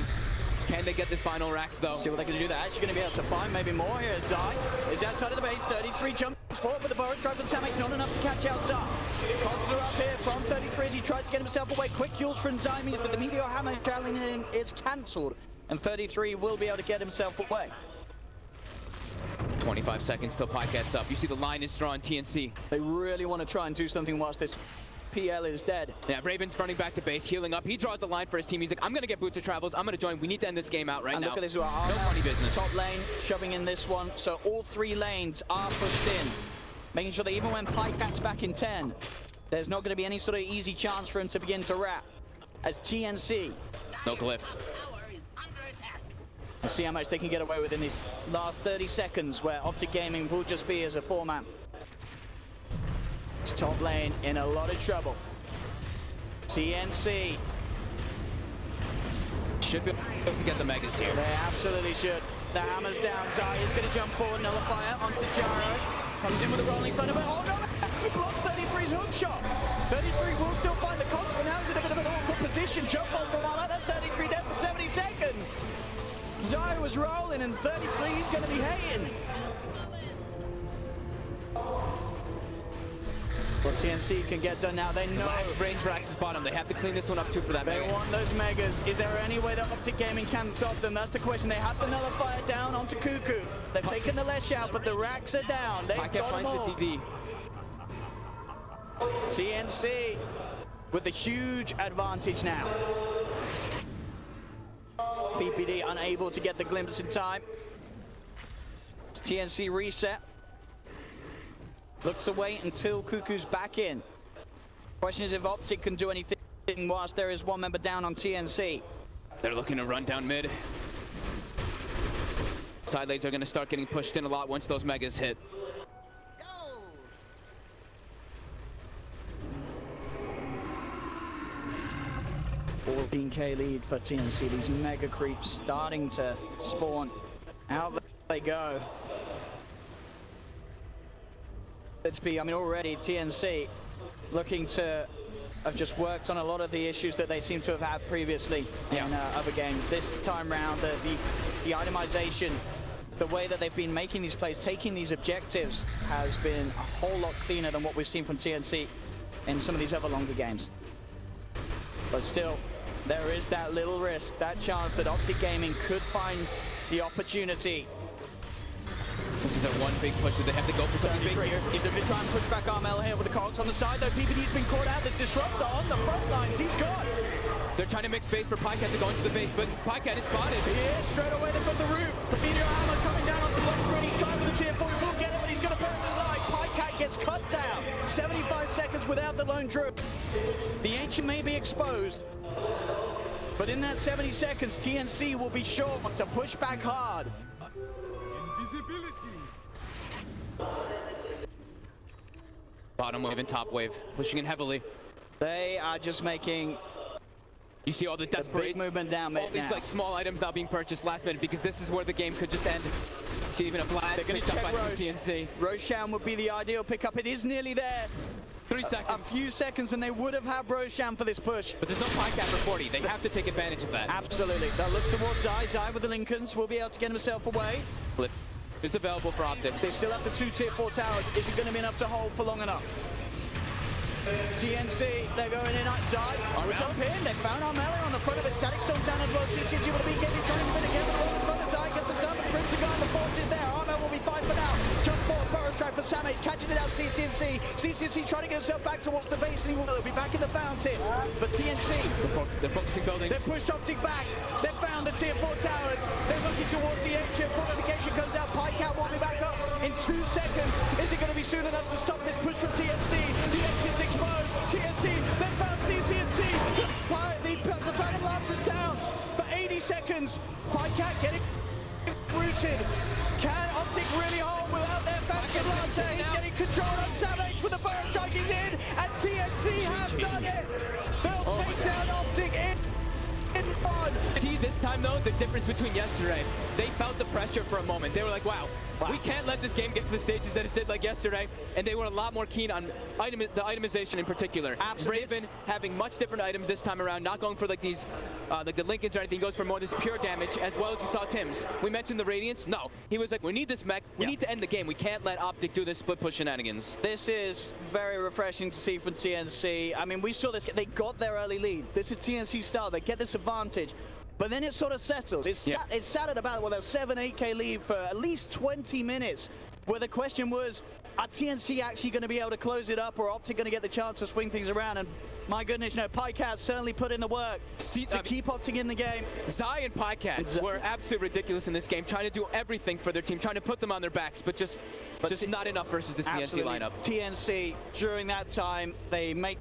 can they get this final Rax though? See what they can do. They're actually going to be able to find maybe more here. Zai is outside of the base. 33 jumps forward with the Boris drive for Samek. Not enough to catch out Zai. Cogs are up here from 33 as he tries to get himself away. Quick kills from Zai means that the Meteor Hammer challenge is cancelled. And 33 will be able to get himself away. 25 seconds till Pycat's up. You see the line is drawn, TNC. They really want to try and do something whilst this PL is dead. Yeah, Raven's running back to base, healing up. He draws the line for his team. He's like, I'm going to get Boots of Travels. I'm going to join. We need to end this game out right now. Look at this. No funny business. Top lane, shoving in this one. So all 3 lanes are pushed in. Making sure that even when Pycat's back in 10, there's not going to be any sort of easy chance for him to begin to wrap. As TNC. No glyph. We'll see how much they can get away with in these last 30 seconds, where Optic Gaming will just be as a 4-man. It's top lane in a lot of trouble. TNC should be able to get the Megas here. They absolutely should. The hammer's down. Zai is going to jump forward, Nullifier onto the Gyro. Comes in with a Rolling Thunder, but oh no! She blocks 33's hook shot. 33 will still find the Cox, but now he's in a bit of an awkward position. Jump on from all that. That's 33 dead for 70 seconds. Zai was rolling, and 33 is going to be hating. What TNC can get done now, they know. Last range Rax is bottom. They have to clean this one up too for that. They want those Megas. Is there any way that Optic Gaming can stop them? That's the question. They have the Nullifier down onto Cuckoo. They've taken the Lesh out, but the Racks are down. They've got them all. the DD. TNC with the huge advantage now. PPD unable to get the glimpse in time. TNC reset. Looks to wait until Cuckoo's back in. Question is if Optic can do anything whilst there is 1 member down on TNC. They're looking to run down mid. Side lanes are going to start getting pushed in a lot once those Megas hit. 14k lead for TNC. These mega creeps starting to spawn. Out they go. Let's be, I mean, already TNC looking to have just worked on a lot of the issues that they seem to have had previously in other games. This time round, the itemization, the way that they've been making these plays, taking these objectives, has been a whole lot cleaner than what we've seen from TNC in some of these other longer games. But still, there is that little risk, that chance that Optic Gaming could find the opportunity. This is the one big push that they have to go for something big here. He's going to try and push back Armel here with the cogs on the side, though. PPD's been caught out. The Disruptor on the front lines. He's gone. They're trying to make space for Pycat to go into the base, but Pycat is spotted. Yeah, straight away they've got the root. The meteor armor coming down onto the long train. He's trying for the tier 4. He will get it, but he's going to burn his life. Pycat gets cut down. 75 seconds without the lone druid. The Ancient may be exposed, but in that 70 seconds, TNC will be sure to push back hard. Invisibility. Bottom wave and top wave, pushing in heavily. They are just making You see all the desperate big movement down mid all these now. like small items now being purchased last minute because this is where the game could just end. See even a blast They're going to picked check up by Roche. CNC. Roshan would be the ideal pickup. It is nearly there. 3 A seconds. few seconds and they would have had Roshan for this push. But there's no Pycat for 40. They have to take advantage of that. Absolutely. They'll look towards Zai. Zai with the Lincolns will be able to get himself away. Flip is available for Optic. They still have the 2 tier 4 towers. Is it going to be enough to hold for long enough? TNC, they're going in at Zai. Will jump in. They found Armella on the front of it. Static Storm down as well. CNC will be getting trying to put together on the front of Zai. Gets the stun. The Crimson Guard, the force is there. Armella will be fine for now. Jump forward. Burrow strike for Samage. Catches it out. CNC. CNC trying to get himself back towards the base and he will be back in the fountain. But TNC, They're focusing buildings. they've pushed Optic back. They've found the tier 4 towers. They're looking towards the Ancient. Fortification comes out. Pycat will be back up in 2 seconds. Is it going to be soon enough to stop this push from TNC? The Ancient's exposed. TNC, they found CNC. The Phantom Lance is down for 80 seconds. Pycat getting rooted. Can Optic really hold without their Phantom Lance? He's getting control on Savage with the Burrow strike. He's in, and TNC have done it. They'll take down Optic in one. This time though, the difference between yesterday, they felt the pressure for a moment. They were like, wow, we can't let this game get to the stages that it did like yesterday. And they were a lot more keen on the itemization in particular. Absolutely. Raven having much different items this time around, not going for like these, like the Lincolns or anything. He goes for more of this pure damage, as well as you saw Tim's. We mentioned the Radiance. No, he was like, we need this mech. We need to end the game. We can't let Optic do this split push shenanigans. This is very refreshing to see from TNC. I mean, we saw this. They got their early lead. This is TNC style. They get this advantage. But then it sort of settles. It's sat at about, well, a 7-8K lead for at least 20 minutes, where the question was, are TNC actually going to be able to close it up, or Optic going to get the chance to swing things around? And my goodness, you know, Pycat certainly put in the work to keep Optic in the game. Zai and Pycat were absolutely ridiculous in this game, trying to do everything for their team, trying to put them on their backs, but just not enough versus this TNC lineup. TNC, during that time, they make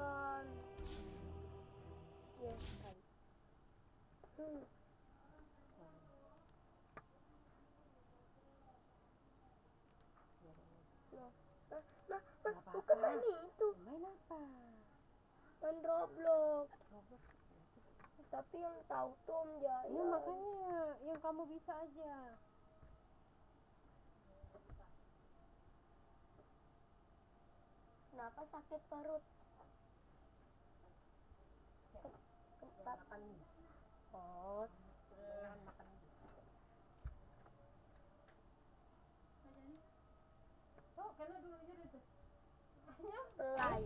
makan. Yes, kan. Bukan main itu. Main apa? Main Roblox. Tapi yang tahu tuh Om Jaya. Ya makanya yang kamu bisa aja. Kenapa sakit perut? Makan. Oh, makan. Oh, karena dulu aja itu. Belai.